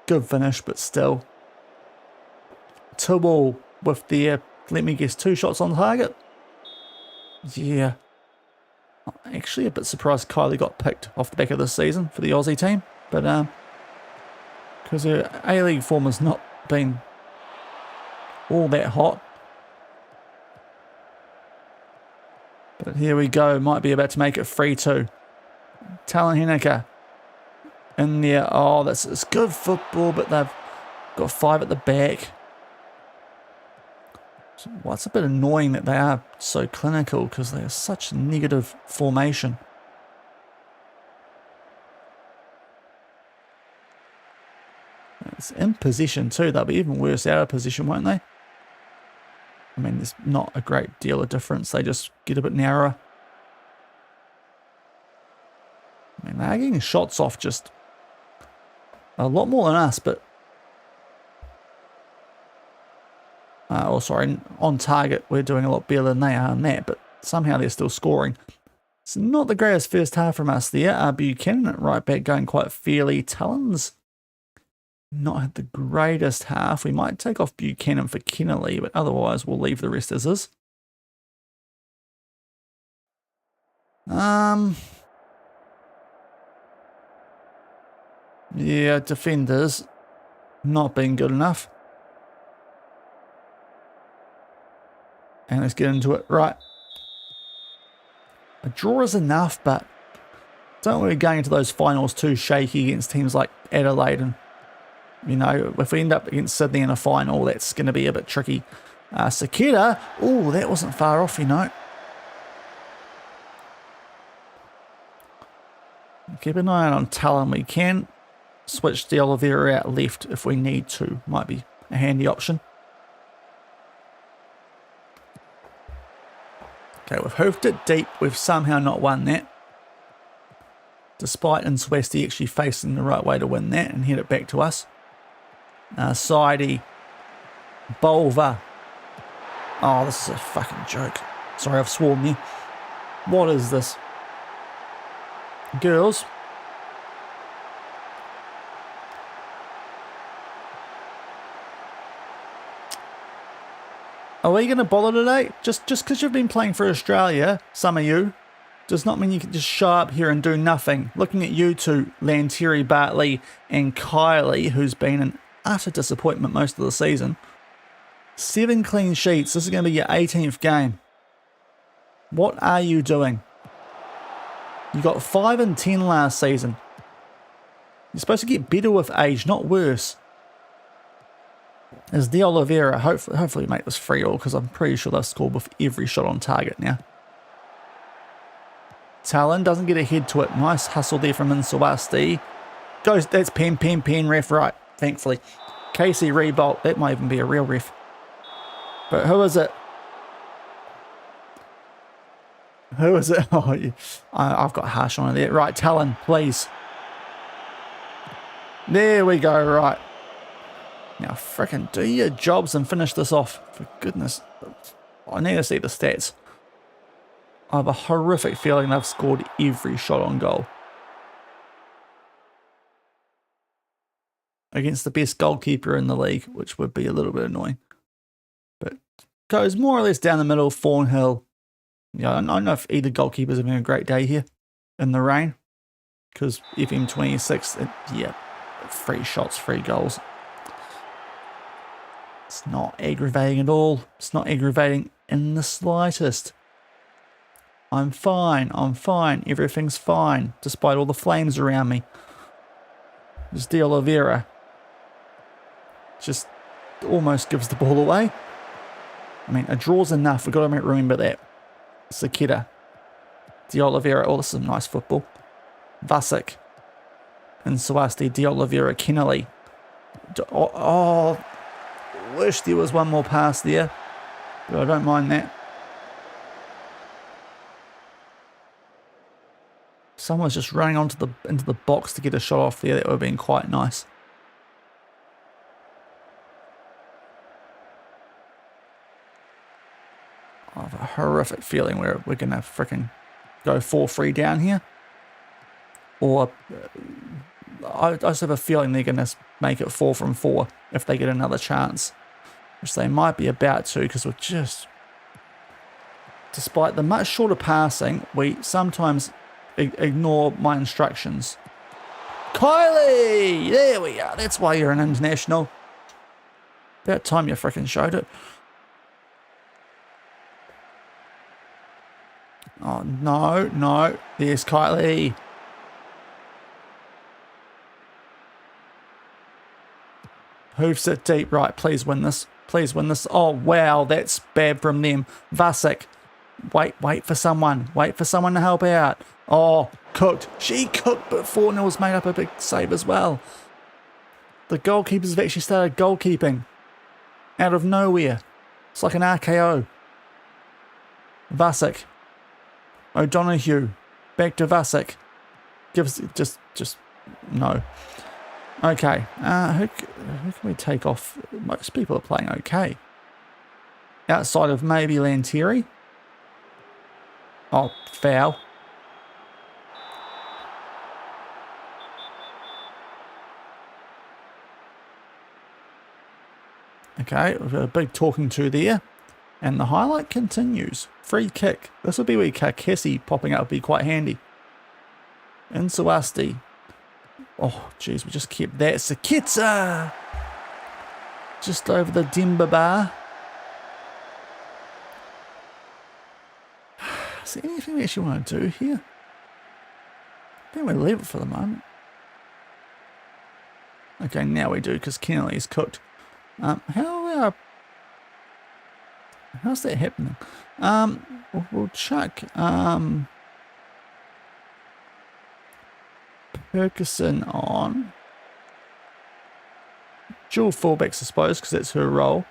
Good finish, but still. 2-2 with their, let me guess, 2 shots on target. Yeah. Actually, a bit surprised Kylie got picked off the back of this season for the Aussie team. But, because her A-League form has not been all that hot. But here we go. Might be about to make it 3-2. Talon Henneke in there. Oh, it's good football, but they've got 5 at the back. So, well, it's a bit annoying that they are so clinical because they are such negative formation. It's in position too. They'll be even worse out of position, won't they? I mean, there's not a great deal of difference. They just get a bit narrower. I mean, they're getting shots off just a lot more than us, but... oh, sorry, on target, we're doing a lot better than they are on that, but somehow they're still scoring. It's not the greatest first half from us there. Buchanan at right back going quite fairly. Talon's not had the greatest half. We might take off Buchanan for Kennelly, but otherwise we'll leave the rest as is. Yeah, defenders not being good enough. And let's get into it. Right. A draw is enough, but don't want to be going into those finals too shaky against teams like Adelaide. And, you know, if we end up against Sydney in a final, that's going to be a bit tricky. Sakita. Oh, that wasn't far off, you know. Keep an eye on Talon. We can switch the Oliveira out left if we need to. Might be a handy option. Okay, we've hoofed it deep. We've somehow not won that. Despite Inswesti actually facing the right way to win that and head it back to us. Sidey. Bolva. Oh, this is a fucking joke. Sorry, I've sworn there. What is this? Girls. Are we going to bother today? Just because you've been playing for Australia, some of you, does not mean you can just show up here and do nothing. Looking at you two, Lantieri, Bartley and Kylie, who's been an utter disappointment most of the season. 7 clean sheets. This is going to be your 18th game. What are you doing? You got 5 and 10 last season. You're supposed to get better with age, not worse. As De Oliveira, hopefully make this 3-all because I'm pretty sure they've scored with every shot on target now. Talon doesn't get a head to it. Nice hustle there from Insawasti. Goes, that's pen, ref, right, thankfully. Casey Rebolt, that might even be a real ref. But who is it? Who is it? Oh, yeah. I've got harsh on it there. Right, Talon, please. There we go, right. Now frickin' do your jobs and finish this off. For goodness. I need to see the stats. I have a horrific feeling they've scored every shot on goal. Against the best goalkeeper in the league, which would be a little bit annoying. But goes more or less down the middle, Thornhill. Yeah, I don't know if either goalkeeper's having a great day here in the rain. Because FM26, yeah, 3 shots, 3 goals. It's not aggravating at all. It's not aggravating in the slightest. I'm fine. Everything's fine, despite all the flames around me. It's De Oliveira. Just almost gives the ball away. I mean, a draw's enough. We've got to remember that. Sakita. De Oliveira. Oh, this is nice football. Vasic. And Swasti. De Oliveira. Kennelly. Oh, wish there was one more pass there. But I don't mind that. Someone's just running into the box to get a shot off there. That would have been quite nice. I have a horrific feeling we're going to frickin' go 4-3 down here. Or I just have a feeling they're going to make it 4 from 4 if they get another chance. Which they might be about to, because we're just... Despite the much shorter passing, we sometimes ignore my instructions. Kylie! There we are. That's why you're an international. About time you frickin' showed it. Oh, no. There's Kylie. Hoofs it deep. Right, please win this. Please win this. Oh, wow, that's bad from them. Vasic. Wait for someone. Wait for someone to help out. Oh, cooked. She cooked, but 4-0's made up a big save as well. The goalkeepers have actually started goalkeeping. Out of nowhere. It's like an RKO. Vasic. O'Donoghue. Back to Vasic. Gives just no. Okay. Who can we take off? Most people are playing okay. Outside of maybe Lantieri. Oh, foul. Okay, we've got a big talking to there. And the highlight continues. Free kick. This would be where Karkesi popping up would be quite handy. Insawasti. Oh, geez, we just kept that. Sakita! Just over the Dimba bar. Is there anything we actually want to do here? I think we'll leave it for the moment. Okay, now we do, because Kennelly's cooked. How's that happening? We'll chuck Perkison on. Dual fullbacks, I suppose, because that's her role.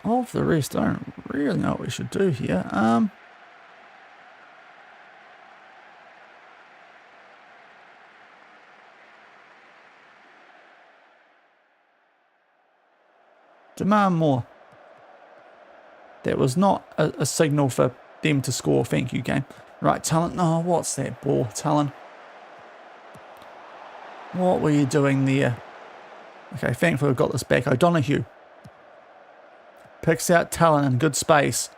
Of the rest, I don't really know what we should do here. Demand more. That was not a signal for them to score. Thank you, game. Right, Talon. Oh, what's that ball, Talon? What were you doing there? Okay, thankfully we've got this back. O'Donoghue picks out Talon in good space.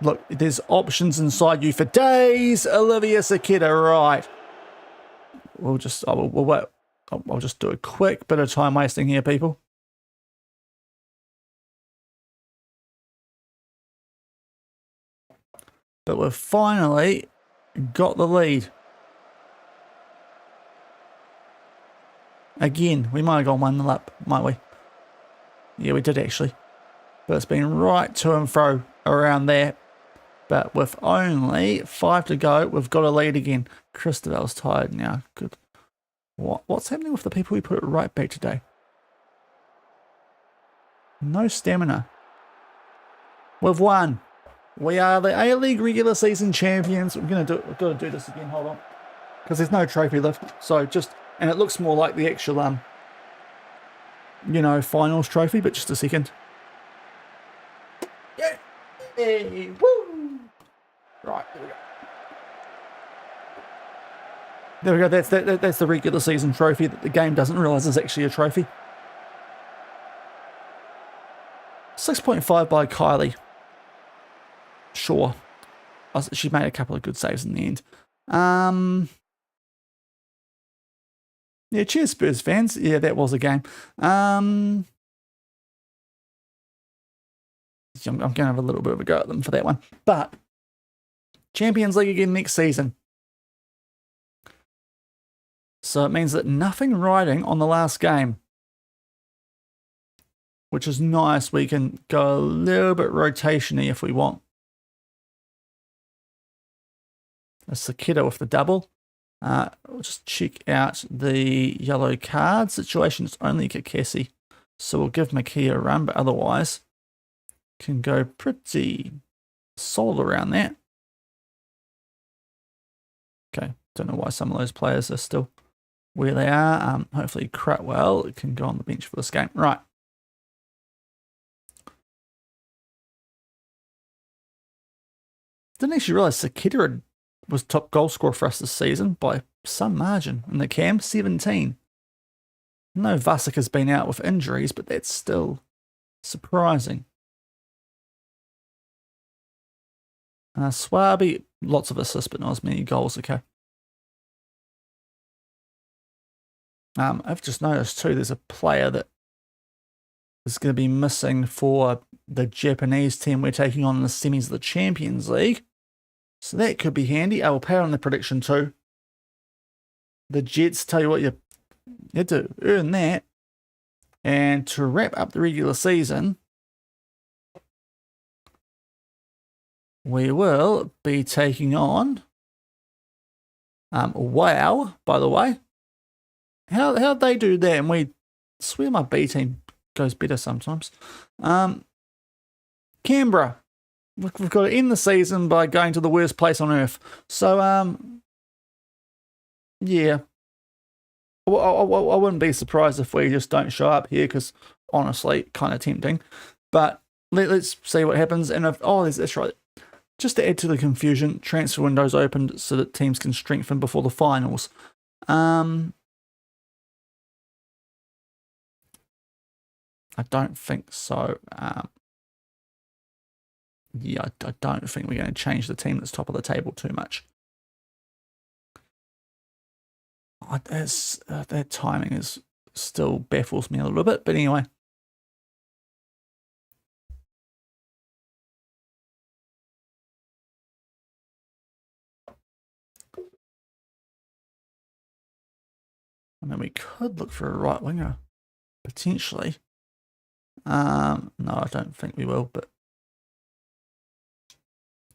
Look, there's options inside you for days. Olivia Sakita, right. We'll just, I'll just do a quick bit of time wasting here, people. But we've finally got the lead. Again, we might have gone 1-0 up, might we? Yeah, we did actually. But it's been right to and fro around there. But with only 5 to go, we've got a lead again. Christabel's tired now. Good. What's happening with the people we put it right back today? No stamina. We've won. We are the A-League regular season champions. We've got to do this again. Hold on. Because there's no trophy left. So just, and it looks more like the actual, you know, finals trophy, but just a second. Yeah. Hey, woo. Right, there we go. There we go. That's the regular season trophy that the game doesn't realise is actually a trophy. 6.5 by Kylie. Sure. She made a couple of good saves in the end. Yeah, cheers Spurs fans. Yeah, that was a game. I'm going to have a little bit of a go at them for that one. But Champions League again next season. So it means that nothing riding on the last game. Which is nice. We can go a little bit rotation-y if we want. A Sakita with the double. We'll just check out the yellow card situation. It's only Kakesi. So we'll give McKee a run, but otherwise can go pretty solid around that. Okay, don't know why some of those players are still where they are. Hopefully Crutwell can go on the bench for this game. Right. Didn't actually realise Sakita was top goal scorer for us this season by some margin. In the cam, 17. No, Vasic has been out with injuries, but that's still surprising. Swaby, lots of assists, but not as many goals. Okay. I've just noticed too, there's a player that is going to be missing for the Japanese team we're taking on in the semis of the Champions League. So that could be handy. I will pay on the prediction too. The Jets, tell you what, you had to earn that. And to wrap up the regular season, we will be taking on WoW, by the way. How'd they do that? And we swear my B team goes better sometimes. Canberra. We've got to end the season by going to the worst place on earth. So, yeah. I wouldn't be surprised if we just don't show up here because, honestly, kind of tempting. But let's see what happens. And that's right. Just to add to the confusion, transfer windows opened so that teams can strengthen before the finals. I don't think so. yeah, I don't think we're going to change the team that's top of the table too much. That timing is still baffles me a little bit, but anyway. I mean, we could look for a right winger, potentially. No, I don't think we will, but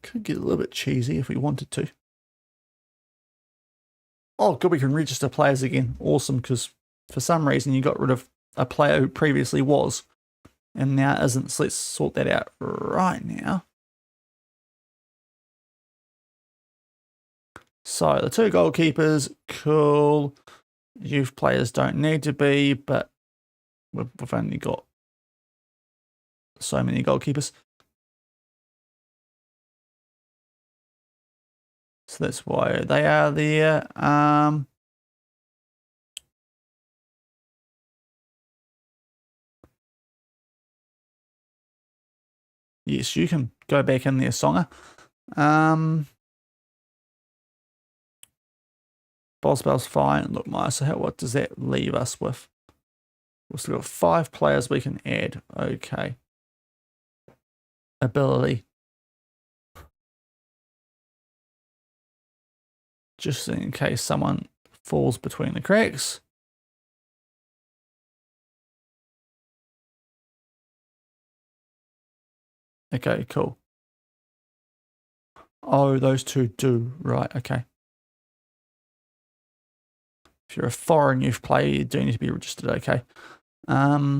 could get a little bit cheesy if we wanted to. Oh, good, we can register players again. Awesome, because for some reason you got rid of a player who previously was and now isn't. So let's sort that out right now. So the 2 goalkeepers, cool. Youth players don't need to be, but we've only got so many goalkeepers. So that's why they are there. Yes, you can go back in there, Songer. Bosbell's fine. Look, so what does that leave us with? We've still got 5 players we can add. Okay. Ability. Just in case someone falls between the cracks. Okay, cool. Oh, those 2 do. Right, okay. If you're a foreign youth player, you do need to be registered, okay. Yeah,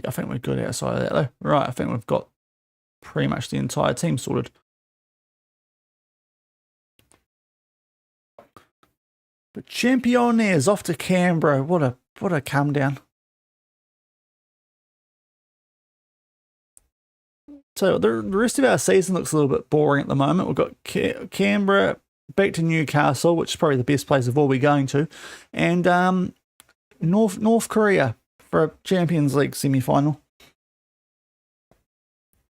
I think we're good outside of that though. Right, I think we've got pretty much the entire team sorted. But Championaires off to Canberra. What a come down. So the rest of our season looks a little bit boring at the moment. We've got Canberra back to Newcastle, which is probably the best place of all we're going to, and North Korea for a Champions League semi-final.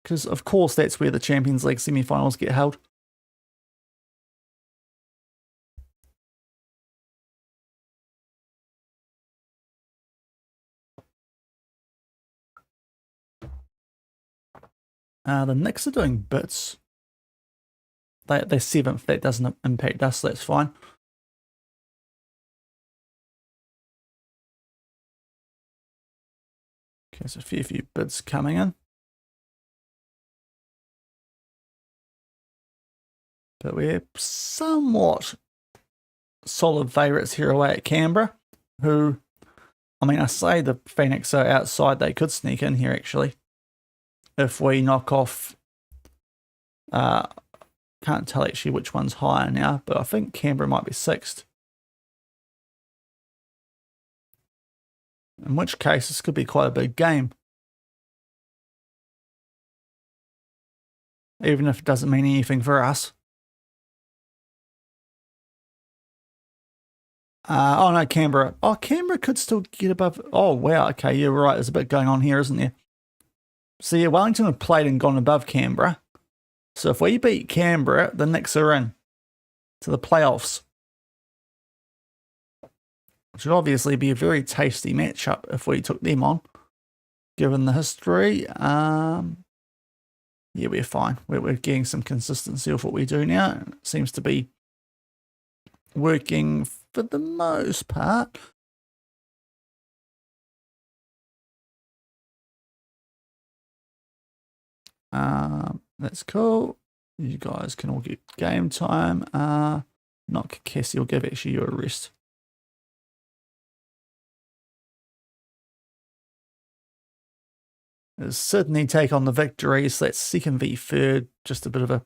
Because of course that's where the Champions League semi-finals get held. The Knicks are doing bits. They're 7th. That doesn't impact us. So that's fine. Okay, so a few bids coming in. But we're somewhat solid favourites here away at Canberra, who, I mean, I say the Phoenix are outside. They could sneak in here, actually, if we knock off... can't tell actually which one's higher now, but I think Canberra might be 6th. In which case, this could be quite a big game. Even if it doesn't mean anything for us. Oh no, Canberra. Oh, Canberra could still get above. Oh wow, okay, you're right. There's a bit going on here, isn't there? So yeah, Wellington have played and gone above Canberra. So if we beat Canberra, the Knicks are in to the playoffs. Which would obviously be a very tasty matchup if we took them on, given the history. Yeah, we're fine. We're getting some consistency of what we do now. It seems to be working for the most part. That's cool. You guys can all get game time. Not Cassie will give actually you a rest. As Sydney take on the Victory, so that's 2nd v 3rd. Just a bit of a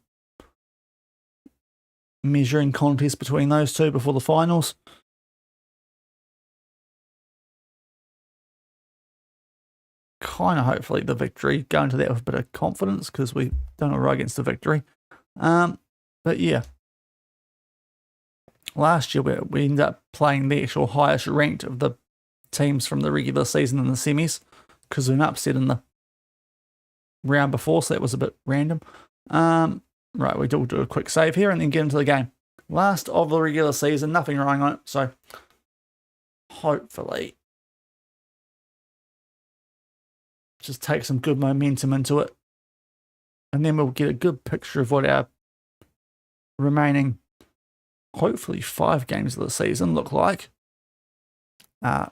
measuring contest between those two before the finals. Kind of hopefully the Victory go into that with a bit of confidence because we've done all right against the Victory. But yeah, last year we ended up playing the actual highest ranked of the teams from the regular season in the semis Kazun upset in the round before, so that was a bit random. Right, we will do a quick save here and then get into the game. Last of the regular season, nothing wrong on it, so hopefully just take some good momentum into it. And then we'll get a good picture of what our remaining, hopefully 5 games of the season look like.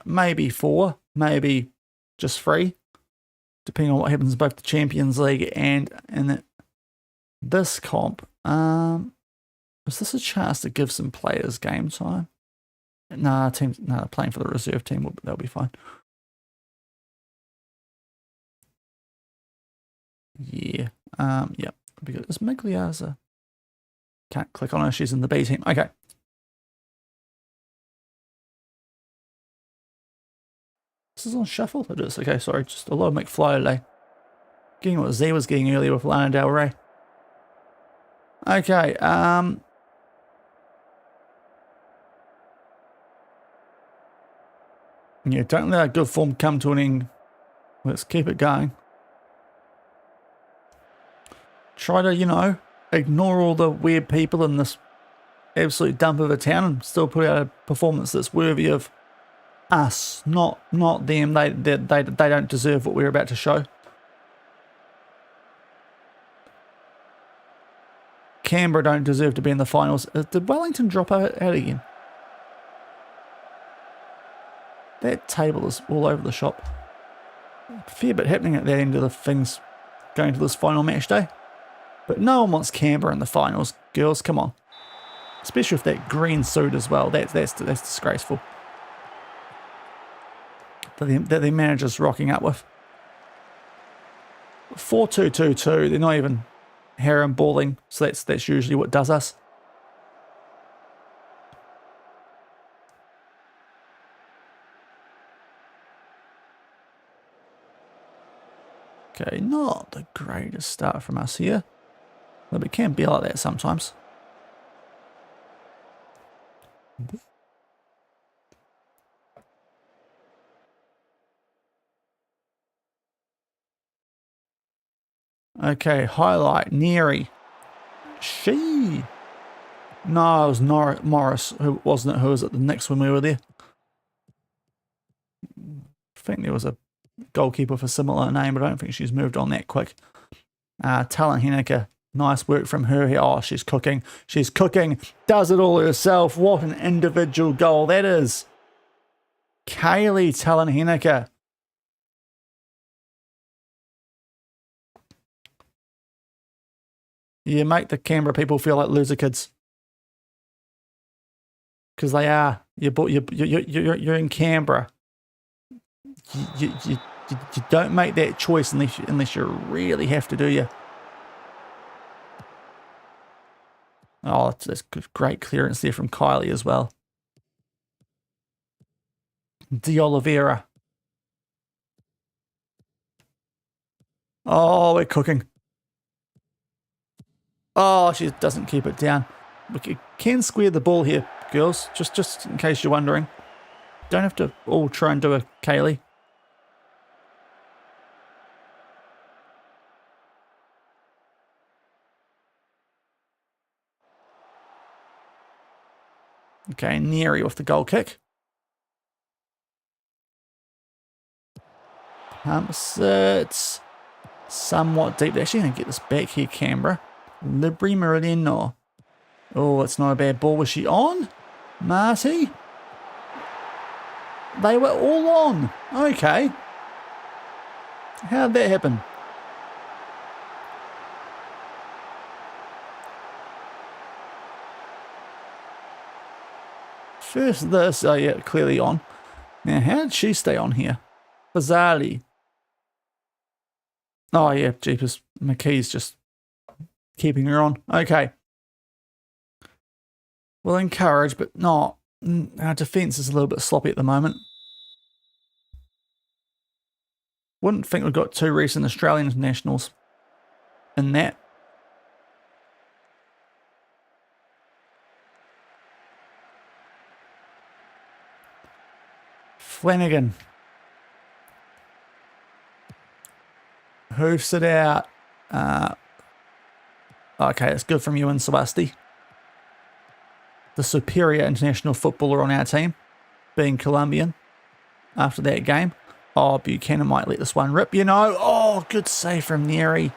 Maybe 4, maybe just 3, depending on what happens in both the Champions League and in this comp. Is this a chance to give some players game time? Nah, playing for the reserve team, they'll be fine. Yeah. Yep. Because is Migliazza? Can't click on her. She's in the B team. Okay. This is on shuffle. It is. Okay. Sorry. Just a lot of McFly today. Getting what Z was getting earlier with Lana Del Rey. Okay. Yeah. Don't let our good form come to an end. Let's keep it going. Try to, you know, ignore all the weird people in this absolute dump of a town and still put out a performance that's worthy of us, not them. They don't deserve what we're about to show. Canberra don't deserve to be in the finals. Did Wellington drop out again? That table is all over the shop. A fair bit happening at that end of the things going to this final match day. But no one wants Canberra in the finals, girls. Come on, especially with that green suit as well. That's disgraceful. That the manager's rocking up with 4-2-2-2. They're not even harem balling, so that's usually what does us. Okay, not the greatest start from us here. But it can be like that sometimes. Okay, highlight, Neary. No, it was Morris, who wasn't it, who was at the next when we were there. I think there was a goalkeeper with a similar name, but I don't think she's moved on that quick. Talent Henniker. Nice work from her here. Oh, she's cooking. She's cooking. Does it all herself. What an individual goal that is. Kaylee Talent Henniker. You make the Canberra people feel like loser kids. Because they are. You're in Canberra. You don't make that choice unless you really have to, do you? Oh, that's great clearance there from Kylie as well. De Oliveira. Oh, we're cooking. Oh, she doesn't keep it down. We can square the ball here, girls, just in case you're wondering. Don't have to all try and do a Kaylee. Okay, Neary with the goal kick. Pumps it somewhat deep. They're actually going to get this back here, Canberra. Libri Meridian, no. Oh, it's not a bad ball. Was she on? Marty? They were all on. Okay. How'd that happen? First this, oh yeah, clearly on. Now, how did she stay on here? Bizarrely. Oh yeah, jeepers. McKee's just keeping her on. Okay. Well, encourage, but not. Our defence is a little bit sloppy at the moment. Wouldn't think we've got 2 recent Australian internationals in that. Flanagan. Hoofs it out. Okay, it's good from you and Swasti. The superior international footballer on our team, being Colombian after that game. Oh, Buchanan might let this one rip, you know. Oh, good save from Neri.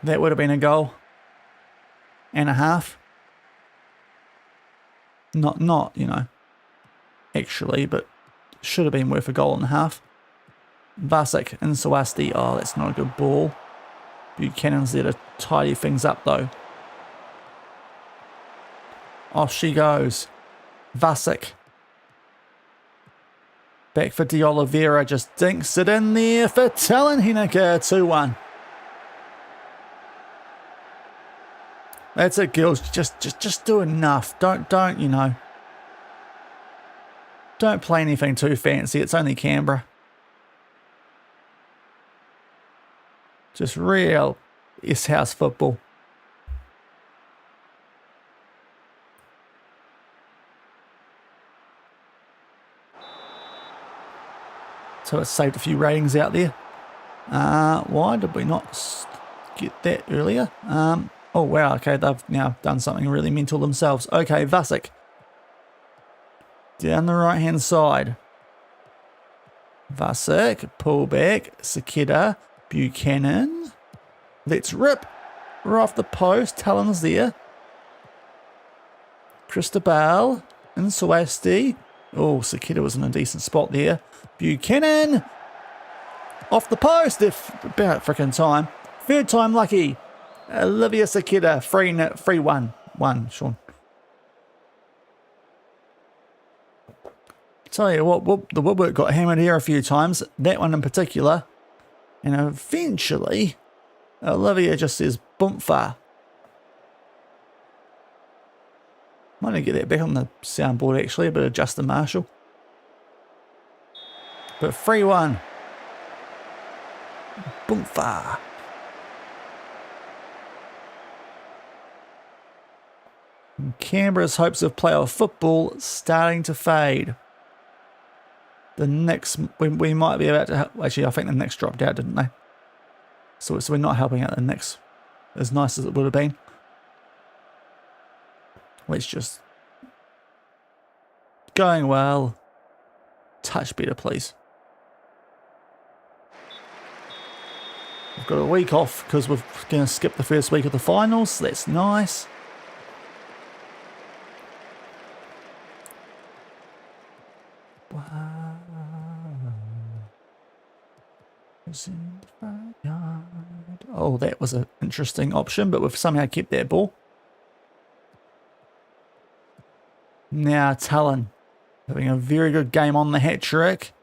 That would have been a goal and a half. Not, you know, actually, but should have been worth a goal and a half. Vasic and Swasti. Oh, that's not a good ball. Buchanan's there to tidy things up, though. Off she goes. Vasic. Back for De Oliveira. Just dinks it in there for Talon Henneke. 2-1. That's it, girls. Just do enough. Don't, you know. Don't play anything too fancy. It's only Canberra. Just real S-House football. So it's saved a few ratings out there. Why did we not get that earlier? Oh, wow. Okay, they've now done something really mental themselves. Okay, Vasic. Down the right-hand side. Vasic, pull back. Sakeda, Buchanan. Let's rip. We're off the post. Talon's there. Cristobal and Swasti. Oh, Sakeda was in a decent spot there. Buchanan. Off the post. If about frickin' time. Third time lucky. Olivia Sakeda. Free one. Shaun. Tell you what, the woodwork got hammered here a few times. That one in particular. And eventually, Olivia just says, boomfa. Might need to get that back on the soundboard actually, a bit of Justin Marshall. But 3-1. Boomfa. Canberra's hopes of playoff football starting to fade. The Knicks, we might be about to help. Actually, I think the Knicks dropped out, didn't they? So we're not helping out the Knicks as nice as it would have been. Let's just... Going well. Touch better, please. We've got a week off because we're going to skip the first week of the finals. That's nice. Oh, that was an interesting option, but we've somehow kept that ball. Now Talon having a very good game on the hat trick.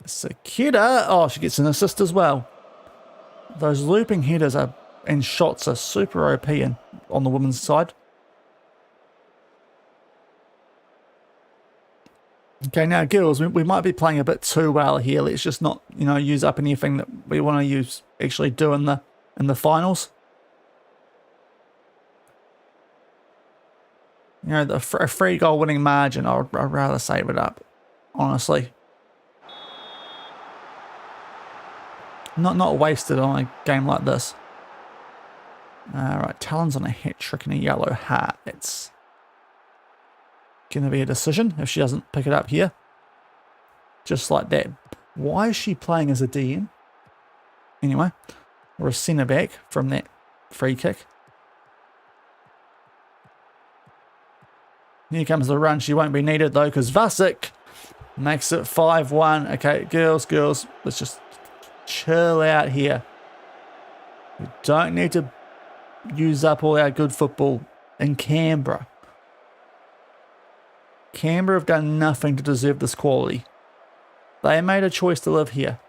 Sakeda, oh, she gets an assist as well. Those looping headers are and shots are super OP on the women's side. Okay, now girls, we might be playing a bit too well here. Let's just not, you know, use up anything that we want to actually do in the finals. You know, a free goal winning margin, I'd rather save it up, honestly. Not wasted on a game like this. Alright, Talon's on a hat trick and a yellow heart. It's gonna be a decision if she doesn't pick it up here. Just like that. Why is she playing as a DM? Anyway, or a centre back from that free kick. Here comes the run. She won't be needed though because Vasic makes it 5-1. Okay, girls, let's just chill out here. We don't need to use up all our good football in Canberra. Canberra have done nothing to deserve this quality. They made a choice to live here.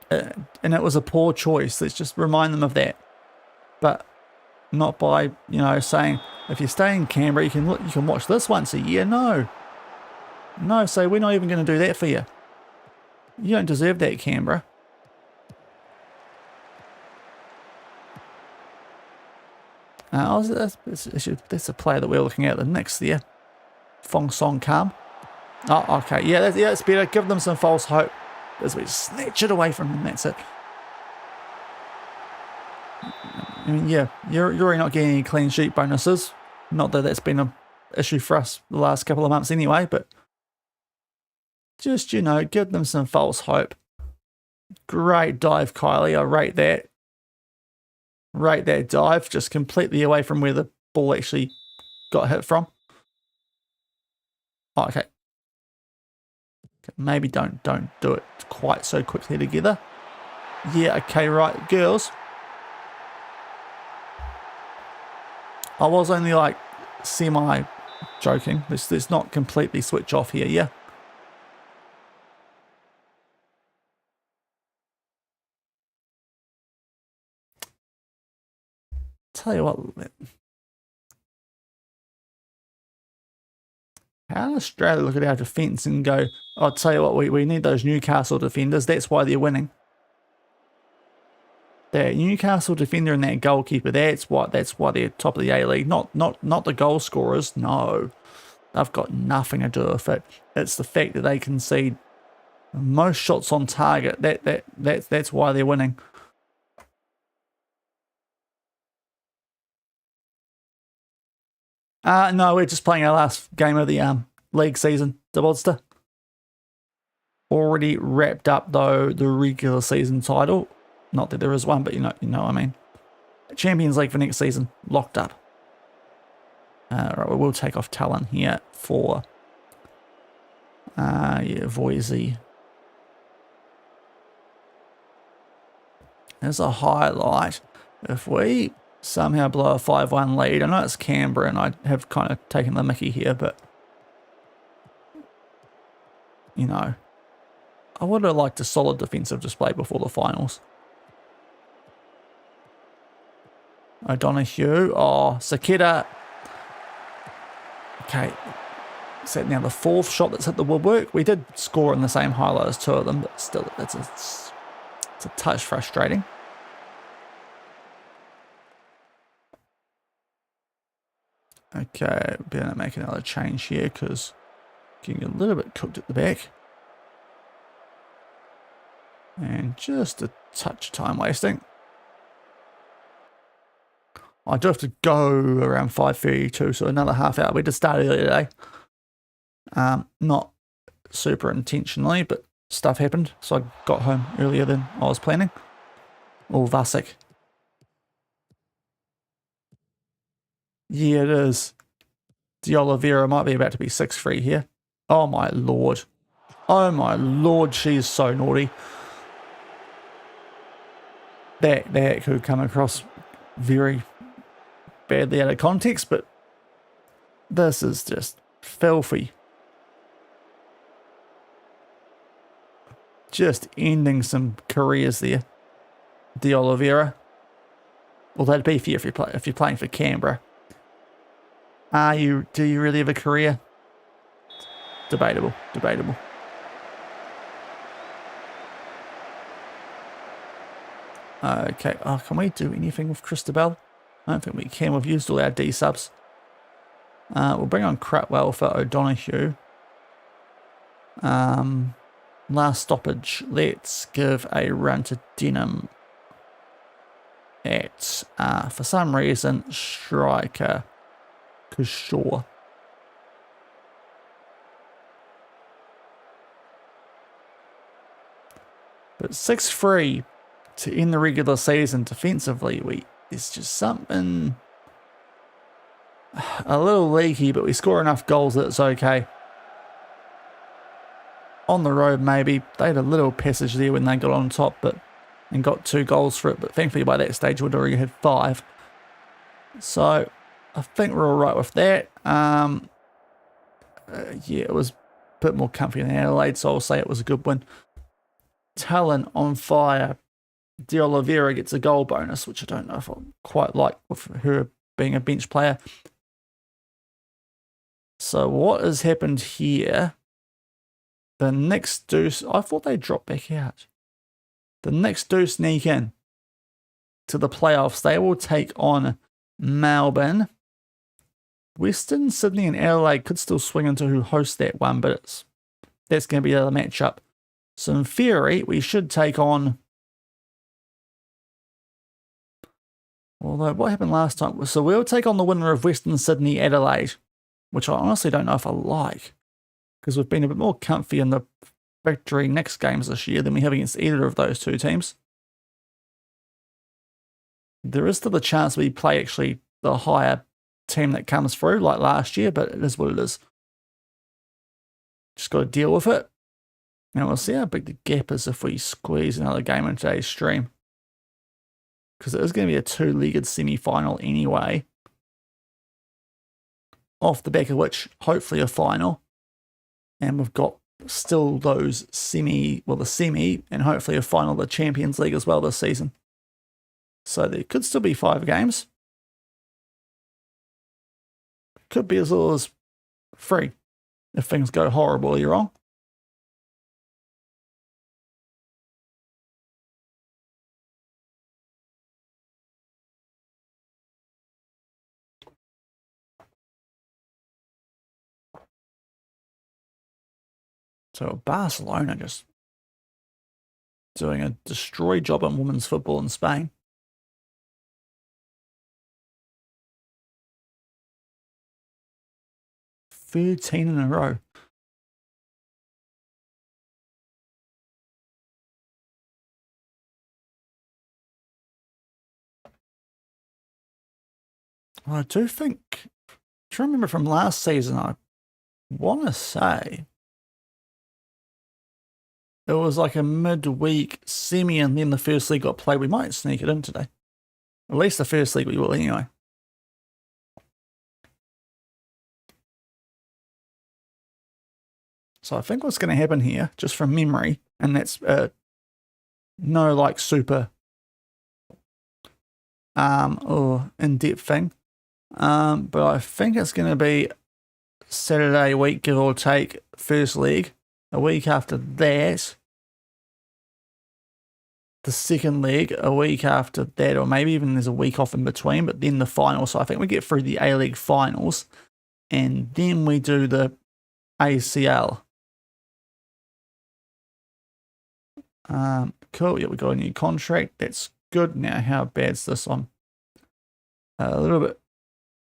And it was a poor choice. Let's just remind them of that. But not by, you know, saying, if you stay in Canberra, you can watch this once a year. No. No, so we're not even going to do that for you. You don't deserve that, Canberra. That's a player that we're looking at the next there. Fong Song Kam. Oh, okay. Yeah, that's better. Give them some false hope. as we snatch it away from him. That's it. I mean, yeah, you're really not getting any clean sheet bonuses. Not that that's been an issue for us the last couple of months anyway, but just, you know, give them some false hope. Great dive, Kylie. I rate that. Rate that dive, just completely away from where the ball actually got hit from. Oh, okay. Maybe don't do it quite so quickly together. Yeah, okay, right, girls. I was only like semi-joking. Let's not completely switch off here, yeah? Tell you what, how does Australia look at our defence and go, I'll tell you what, we need those Newcastle defenders. That's why they're winning. That Newcastle defender and that goalkeeper, that's why they're top of the A-League. Not the goal scorers, no. They've got nothing to do with it. It's the fact that they concede most shots on target. That's why they're winning. No, we're just playing our last game of the league season, the Bodster. Already wrapped up though the regular season title. Not that there is one, but you know what I mean. Champions League for next season, locked up. Right, we will take off Talon here for yeah, Voisey. As a highlight, if we somehow blow a 5-1 lead, I know it's Canberra and I have kind of taken the mickey here, but you know, I would have liked a solid defensive display before the finals. O'Donoghue, oh, Saketa. Okay, is that now the fourth shot that's hit the woodwork? We did score in the same highlight as two of them, but still, it's a touch frustrating. Okay, better make another change here because getting a little bit cooked at the back. And just a touch of time wasting. I do have to go around 5:32, so another half hour. We did start earlier today. Not super intentionally, but stuff happened, so I got home earlier than I was planning. Oh, Vasek. Yeah, it is. De Oliveira might be about to be 6-3 here. Oh my lord. Oh my lord, she is so naughty. That could come across very badly out of context, but this is just filthy. Just ending some careers there. De Oliveira. Well, that'd be for you if you're playing for Canberra. Do you really have a career? Debatable. Okay, oh, can we do anything with Christabel? I don't think we can. We've used all our D subs. We'll bring on Cratwell for O'Donoghue. Last stoppage. Let's give a run to Denham at, for some reason, striker Kishore. But 6-3 to end the regular season defensively, it's just something a little leaky, but we score enough goals that it's okay. On the road, maybe they had a little passage there when they got on top, and got 2 goals for it. But thankfully, by that stage, we'd already had 5. So I think we're all right with that. Yeah, it was a bit more comfy than Adelaide, so I'll say it was a good win. Talon on fire. De Oliveira gets a goal bonus, which I don't know if I quite like with her being a bench player. So what has happened here? The next do, I thought they dropped back out. The next do sneak in to the playoffs. They will take on Melbourne. Western Sydney and Adelaide could still swing into who hosts that one, but that's going to be the other matchup. So in theory, we should take on... Although, what happened last time? So we'll take on the winner of Western Sydney Adelaide, which I honestly don't know if I like, because we've been a bit more comfy in the victory next games this year than we have against either of those two teams. There is still a chance we play actually the higher team that comes through like last year, but it is what it is. Just got to deal with it. And we'll see how big the gap is if we squeeze another game in today's stream. Because it is going to be a two-legged semi-final anyway. Off the back of which, hopefully a final. And we've got still those the semi, and hopefully a final of the Champions League as well this season. So there could still be 5 games. Could be as little as 3 if things go horribly wrong. So Barcelona just doing a destroy job in women's football in Spain. "13 in a row. I do think, I remember from last season, I want to say it was like a midweek semi and then the first league got played. We might sneak it in today. At least the first league we will anyway. So I think what's going to happen here, just from memory, and that's no like super or in-depth thing, but I think it's going to be Saturday week, give or take, first leg. A week after that, the second leg, a week after that, or maybe even there's a week off in between, but then the final. So I think we get through the A-League finals, and then we do the ACL. Cool, yeah, we got a new contract. That's good. Now, how bad's this one? A little bit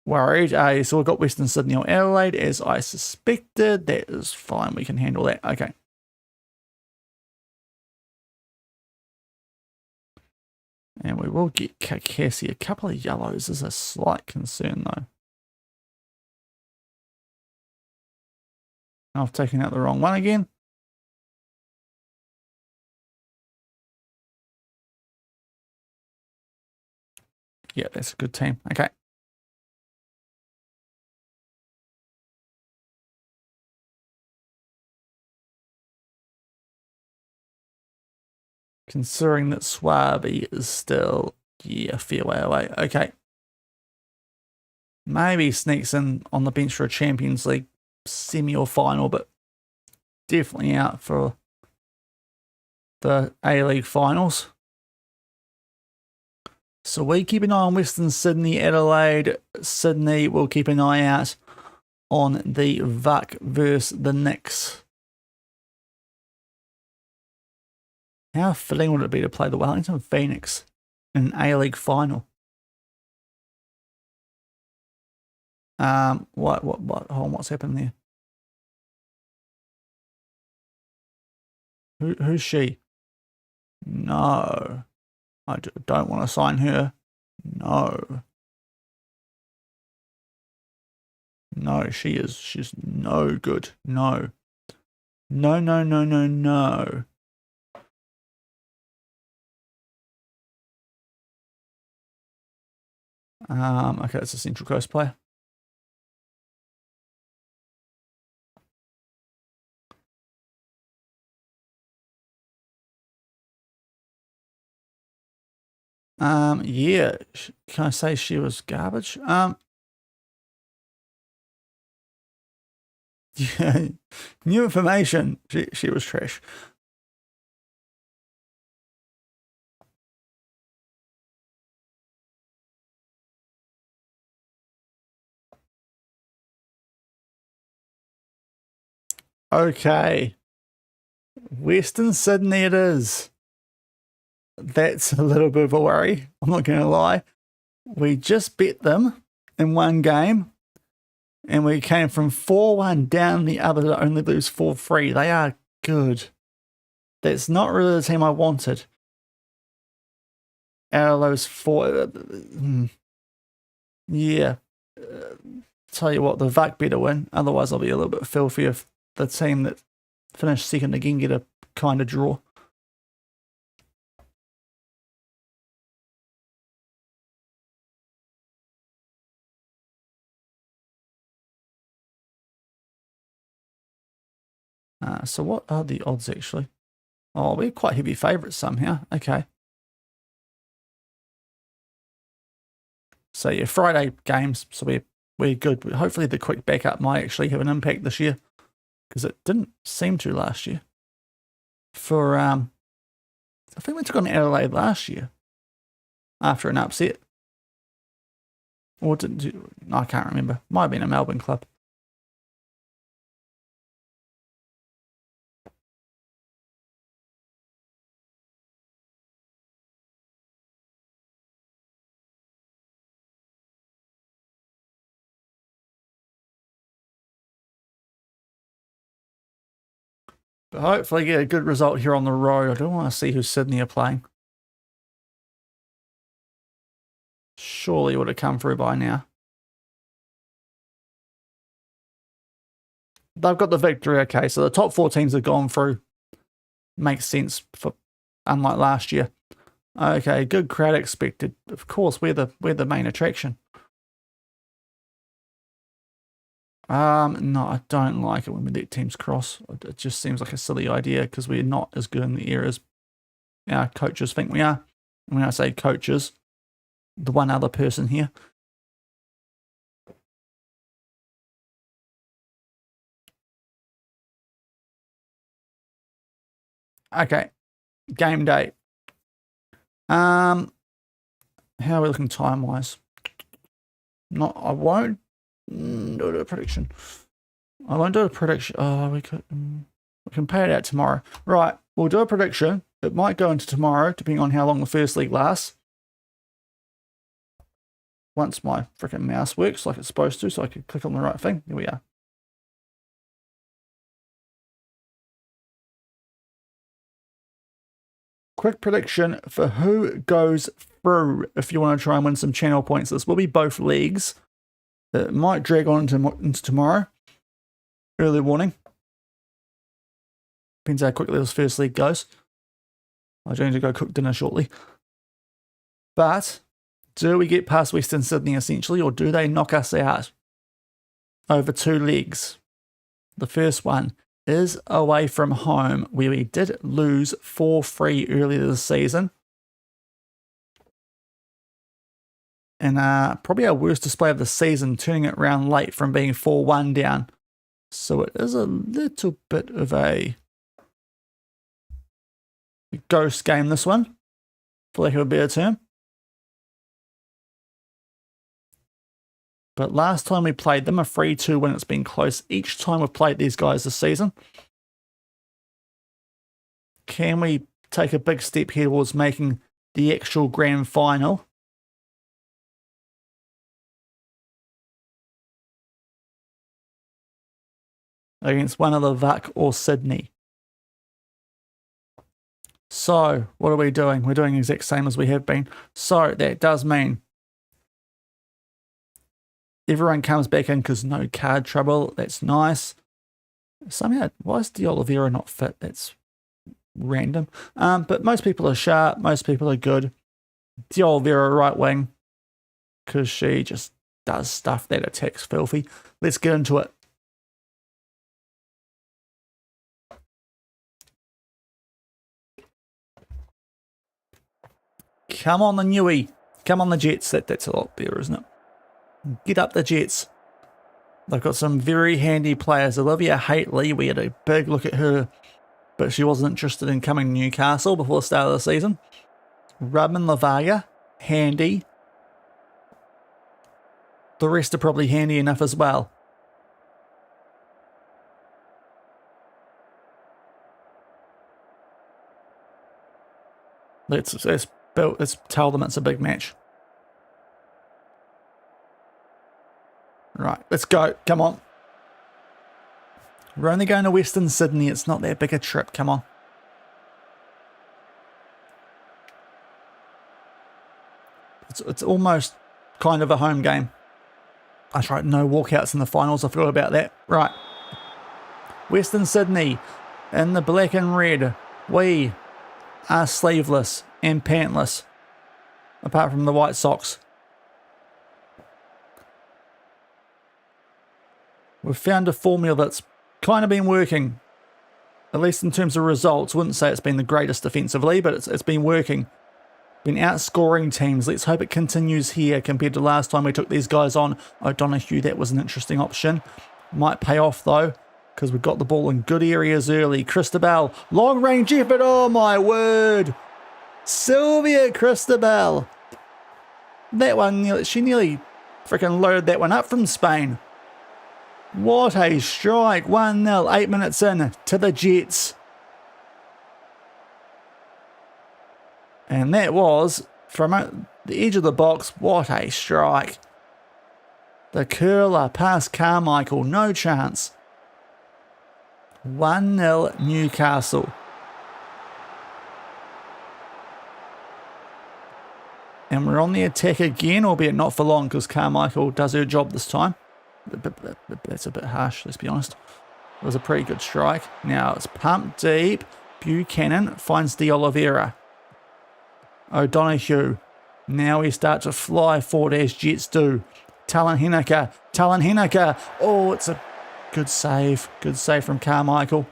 worried. So we've got Western Sydney or Adelaide, as I suspected. That is fine. We can handle that. Okay. And we will get Kakasi. A couple of yellows is a slight concern, though. I've taken out the wrong one again. Yeah, that's a good team. Okay. Considering that Swabi is still, yeah, a fair way away. Okay. Maybe sneaks in on the bench for a Champions League semi or final, but definitely out for the A-League finals. So we keep an eye on Western Sydney, Adelaide, Sydney. We'll keep an eye out on the VUC versus the Knicks. How fitting would it be to play the Wellington Phoenix in an A-League final? What? Hold on, what's happened there? Who's she? No. I don't want to sign her. No. No, she's no good. No. No, no, no, no, no. Okay, it's a Central Coast player. Yeah. Can I say she was garbage? Yeah. New information. She was trash. Okay. Western Sydney it is. That's a little bit of a worry. I'm not going to lie. We just bet them in one game, and we came from 4-1 down the other to only lose 4-3. They are good. That's not really the team I wanted. Out of those four, yeah. Tell you what, the VAC better win. Otherwise, I'll be a little bit filthy if the team that finished second again get a kind of draw. So what are the odds actually? Oh, we're quite heavy favourites somehow. Okay. So yeah, Friday games. So we're good. Hopefully the quick backup might actually have an impact this year, because it didn't seem to last year. For I think we took on Adelaide last year after an upset. Or didn't you? I can't remember. Might have been a Melbourne club. But hopefully get a good result here on the road. I don't want to see who Sydney are playing. Surely it would have come through by now. They've got the victory. Okay, so the top 4 teams have gone through. Makes sense, for unlike last year. Okay, good crowd expected. Of course, we're the main attraction. No, I don't like it when we let teams cross. It just seems like a silly idea because we're not as good in the air as our coaches think we are. And when I say coaches, the one other person here. Okay, game day. How are we looking time-wise? I won't do a prediction. I won't do a prediction. Oh, we can pay it out tomorrow. Right, we'll do a prediction. It might go into tomorrow, depending on how long the first league lasts. Once my freaking mouse works like it's supposed to, so I can click on the right thing. Here we are. Quick prediction for who goes through if you want to try and win some channel points. This will be both leagues. It might drag on into tomorrow. Early warning. Depends how quickly this first league goes. I do need to go cook dinner shortly. But do we get past Western Sydney essentially, or do they knock us out over 2 legs? The first one is away from home, where we did lose 4-3 earlier this season. And probably our worst display of the season, turning it around late from being 4-1 down. So it is a little bit of a ghost game, this one, for lack of a better term. But last time we played them, a 3-2 when it's been close each time we've played these guys this season. Can we take a big step here towards making the actual grand final? Against one of the VAC or Sydney. So, what are we doing? We're doing the exact same as we have been. So, that does mean everyone comes back in because no card trouble. That's nice. Somehow, why is De Oliveira not fit? That's random. But most people are sharp. Most people are good. De Oliveira right wing, because she just does stuff that attacks filthy. Let's get into it. Come on, the Newy. Come on, the Jets. That's a lot better, isn't it? Get up the Jets. They've got some very handy players. Olivia Haitley, we had a big look at her, but she wasn't interested in coming to Newcastle before the start of the season. Rubman Lavaga, handy. The rest are probably handy enough as well. Let's tell them it's a big match. Right, let's go. Come on. We're only going to Western Sydney. It's not that big a trip. Come on. It's almost kind of a home game. That's right, no walkouts in the finals. I forgot about that. Right. Western Sydney in the black and red. We are sleeveless and pantless, apart from the white socks. We've found a formula that's kind of been working, at least in terms of results. Wouldn't say it's been the greatest defensively, but it's been working. Been outscoring teams. Let's hope it continues here compared to last time we took these guys on. O'Donoghue, that was an interesting option. Might pay off though, because we've got the ball in good areas early. Christabel, long range effort. Oh my word. Sylvia Christabel. That one, she nearly freaking loaded that one up from Spain. What a strike. 1-0, 8 minutes in to the Jets. And that was from the edge of the box. What a strike. The curler past Carmichael. No chance. 1-0 Newcastle. And we're on the attack again, albeit not for long because Carmichael does her job this time. That's a bit harsh, let's be honest. It was a pretty good strike. Now it's pumped deep. Buchanan finds De Oliveira. O'Donoghue. Now we start to fly forward as Jets do. Talon Henniker. Oh, it's a good save. Good save from Carmichael.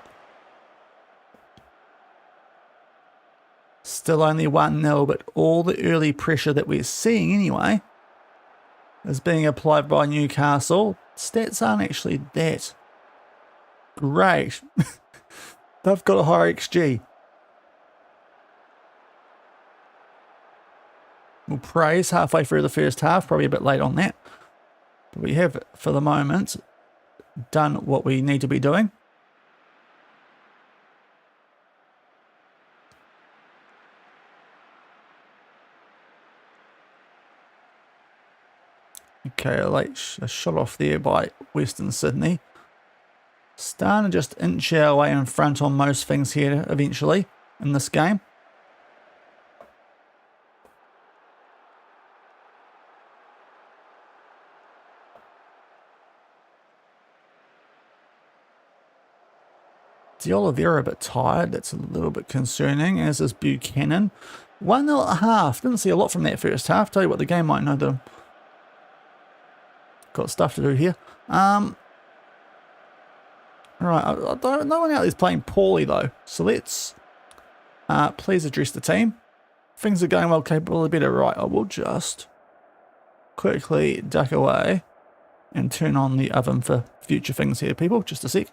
Still only 1-0, but all the early pressure that we're seeing anyway is being applied by Newcastle. Stats aren't actually that great. They've got a higher XG. We'll praise halfway through the first half, probably a bit late on that. But we have, for the moment, done what we need to be doing. Okay, a shot off there by Western Sydney. Starting to just inch our way in front on most things here eventually in this game. De Oliveira a bit tired. That's a little bit concerning, as is Buchanan. 1-0 at half. Didn't see a lot from that first half. Tell you what, the game might know that got stuff to do here. Right, no one out there's playing poorly though. So let's please address the team. Things are going well, capable of better. Right, I will just quickly duck away and turn on the oven for future things here, people. Just a sec.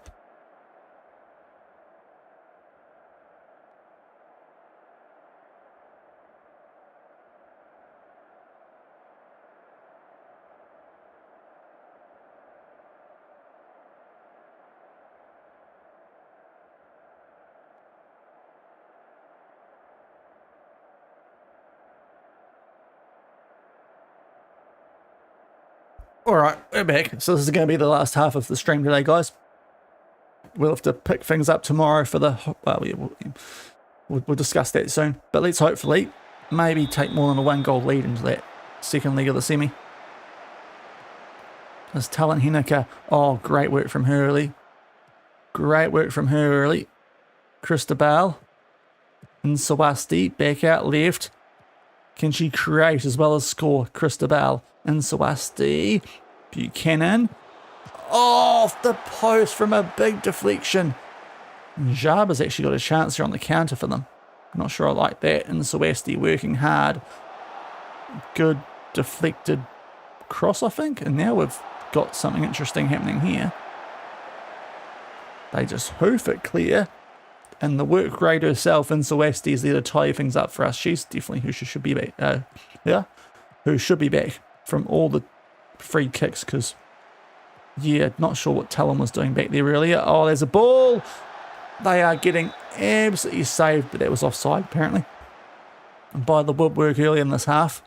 Alright, we're back. So this is going to be the last half of the stream today, guys. We'll have to pick things up tomorrow for the... Well, yeah, we'll discuss that soon. But let's hopefully maybe take more than a 1-goal lead into that second leg of the semi. There's Talon Henniker. Oh, great work from her early. Great work from her early. Christabel. And Sawasti back out left. Can she create as well as score? Christabel. And Sawasti. Buchanan. Oh, off the post from a big deflection. Jaba's actually got a chance here on the counter for them. Not sure I like that. And Sawasti working hard. Good deflected cross, I think. And now we've got something interesting happening here. They just hoof it clear. And the work rate herself in Sawasti is there to tie things up for us. She's definitely who should be back. Who should be back from all the free kicks, because yeah, not sure what Talon was doing back there earlier. Oh, there's a ball. They are getting absolutely saved, but that was offside apparently. by the woodwork early in this half.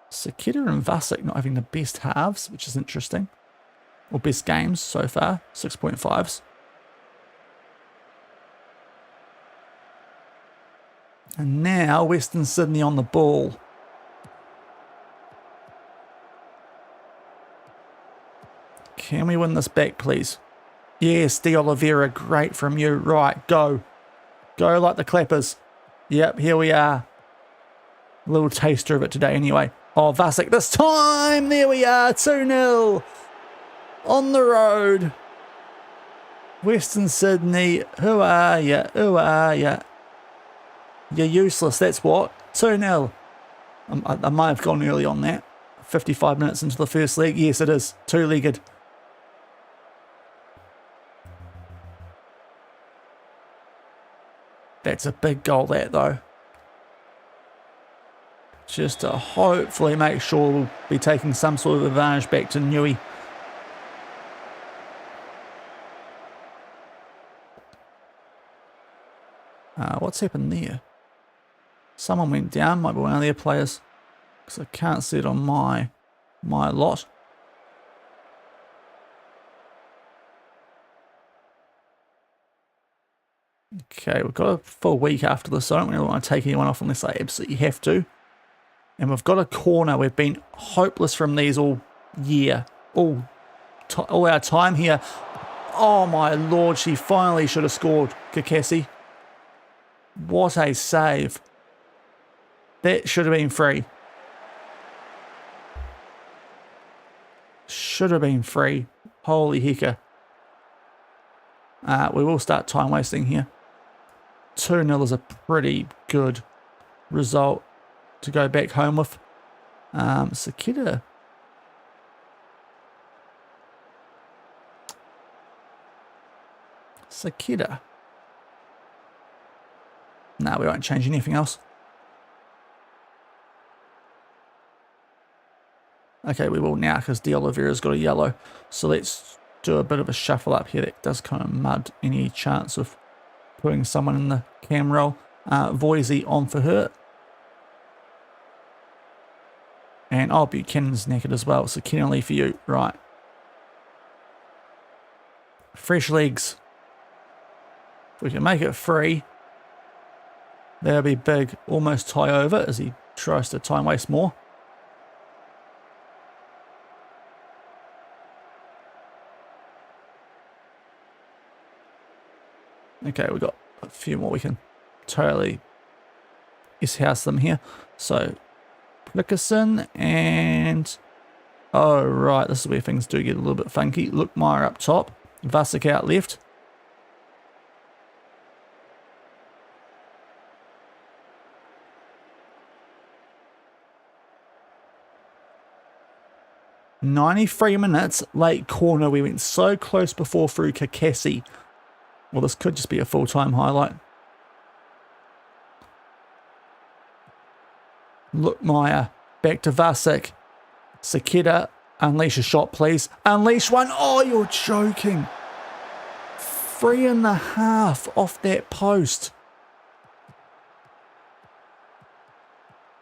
Sakita and Vasek not having the best halves, which is interesting. Or best games so far, 6.5s. And now Western Sydney on the ball. Can we win this back, please? Yes, De Oliveira, great from you. Right, go. Go like the clappers. Yep, here we are. A little taster of it today anyway. Oh, Vasek this time! There we are, 2-0. On the road. Western Sydney, who are ya? Who are ya? You're useless, that's what. 2-0. I might have gone early on that. 55 minutes into the first leg. Yes, it is. Two-legged. That's a big goal, that, though. Just to hopefully make sure we'll be taking some sort of advantage back to Newey. What's happened there? Someone went down, might be one of their players. Because I can't see it on my lot. Okay, we've got a full week after this, so I don't really want to take anyone off unless I absolutely have to. And we've got a corner. We've been hopeless from these all year. All our time here. Oh my lord, she finally should have scored, Kakasi. What a save. That should have been free. Should have been free. Holy hecker. We will start time wasting here. 2-0 is a pretty good result to go back home with. Sakita. Sakita. No, we won't change anything else. Okay, we will now because De Oliveira's got a yellow. So let's do a bit of a shuffle up here. That does kind of mud any chance of putting someone in the cam roll. Voisey on for her. And Buchanan's naked as well. So Kennelly for you. Right. Fresh legs. If we can make it free, that'll be big. Almost tie over as he tries to time waste more. Okay, we've got a few more. We can totally house them here. So, Nickerson and... Oh, right. This is where things do get a little bit funky. Lookmeyer up top. Vasek out left. "93 minutes, late corner. We went so close before through Kakasi." Well, this could just be a full-time highlight. Lookmeyer, back to Vasek. Sakita, unleash a shot, please. Unleash one. Oh, you're joking. 3.5 off that post.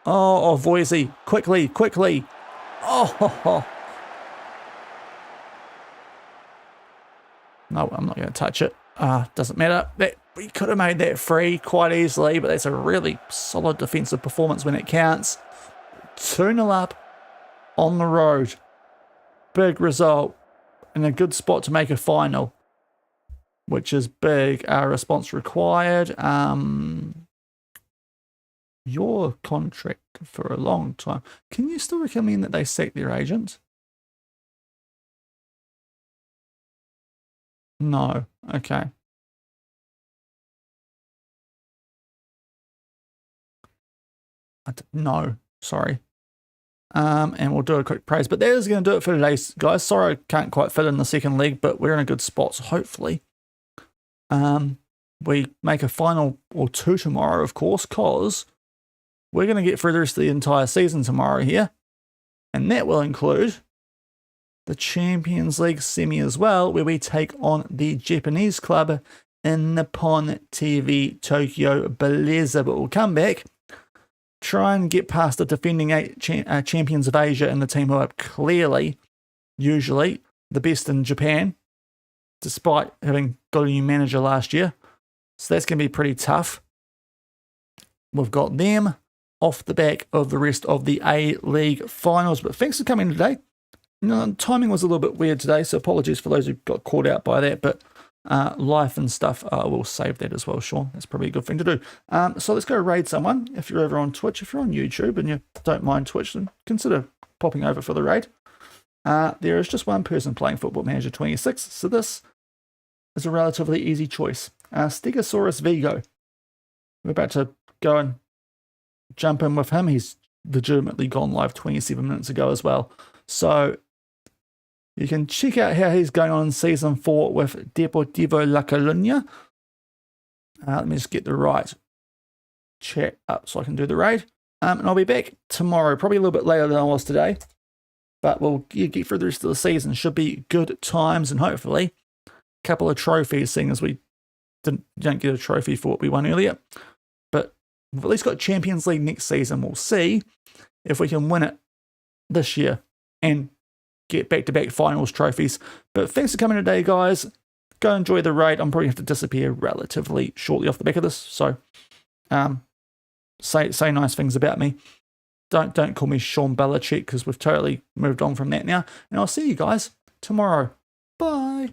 Oh, Voisey, quickly, quickly. Oh, no, I'm not going to touch it. Doesn't matter. We could have made that free quite easily, but that's a really solid defensive performance when it counts. 2-0 up on the road. Big result and a good spot to make a final, which is big. Response required. Your contract for a long time. Can you still recommend that they sack their agent? No. Okay. No. Sorry. And we'll do a quick praise. But that is going to do it for today, guys. Sorry I can't quite fit in the second leg, but we're in a good spot. So hopefully we make a final or two tomorrow, of course, because we're going to get through the rest of the entire season tomorrow here. And that will include the Champions League semi as well, where we take on the Japanese club in Nippon TV Tokyo Blazer, but we'll come back, try and get past the defending champions of Asia and the team who are clearly, usually, the best in Japan, despite having got a new manager last year. So that's going to be pretty tough. We've got them off the back of the rest of the A-League finals. But thanks for coming today. Timing was a little bit weird today, so apologies for those who got caught out by that. But life and stuff, we'll save that as well, Shaun. That's probably a good thing to do. So let's go raid someone. If you're over on Twitch, if you're on YouTube and you don't mind Twitch, then consider popping over for the raid. There is just one person playing Football Manager 26, so this is a relatively easy choice. Stegosaurus Vigo. We're about to go and jump in with him. He's legitimately gone live 27 minutes ago as well. So you can check out how he's going on in Season 4 with Deportivo La Coruña. Let me just get the right chat up so I can do the raid. And I'll be back tomorrow, probably a little bit later than I was today. But we'll get through the rest of the season. Should be good times and hopefully a couple of trophies, seeing as we don't get a trophy for what we won earlier. But we've at least got Champions League next season. We'll see if we can win it this year and get back-to-back finals trophies. But thanks for coming today, guys. Go enjoy the raid. I'm probably going to have to disappear relatively shortly off the back of this. So say nice things about me. Don't call me Shaun Belichick because we've totally moved on from that now. And I'll see you guys tomorrow. Bye.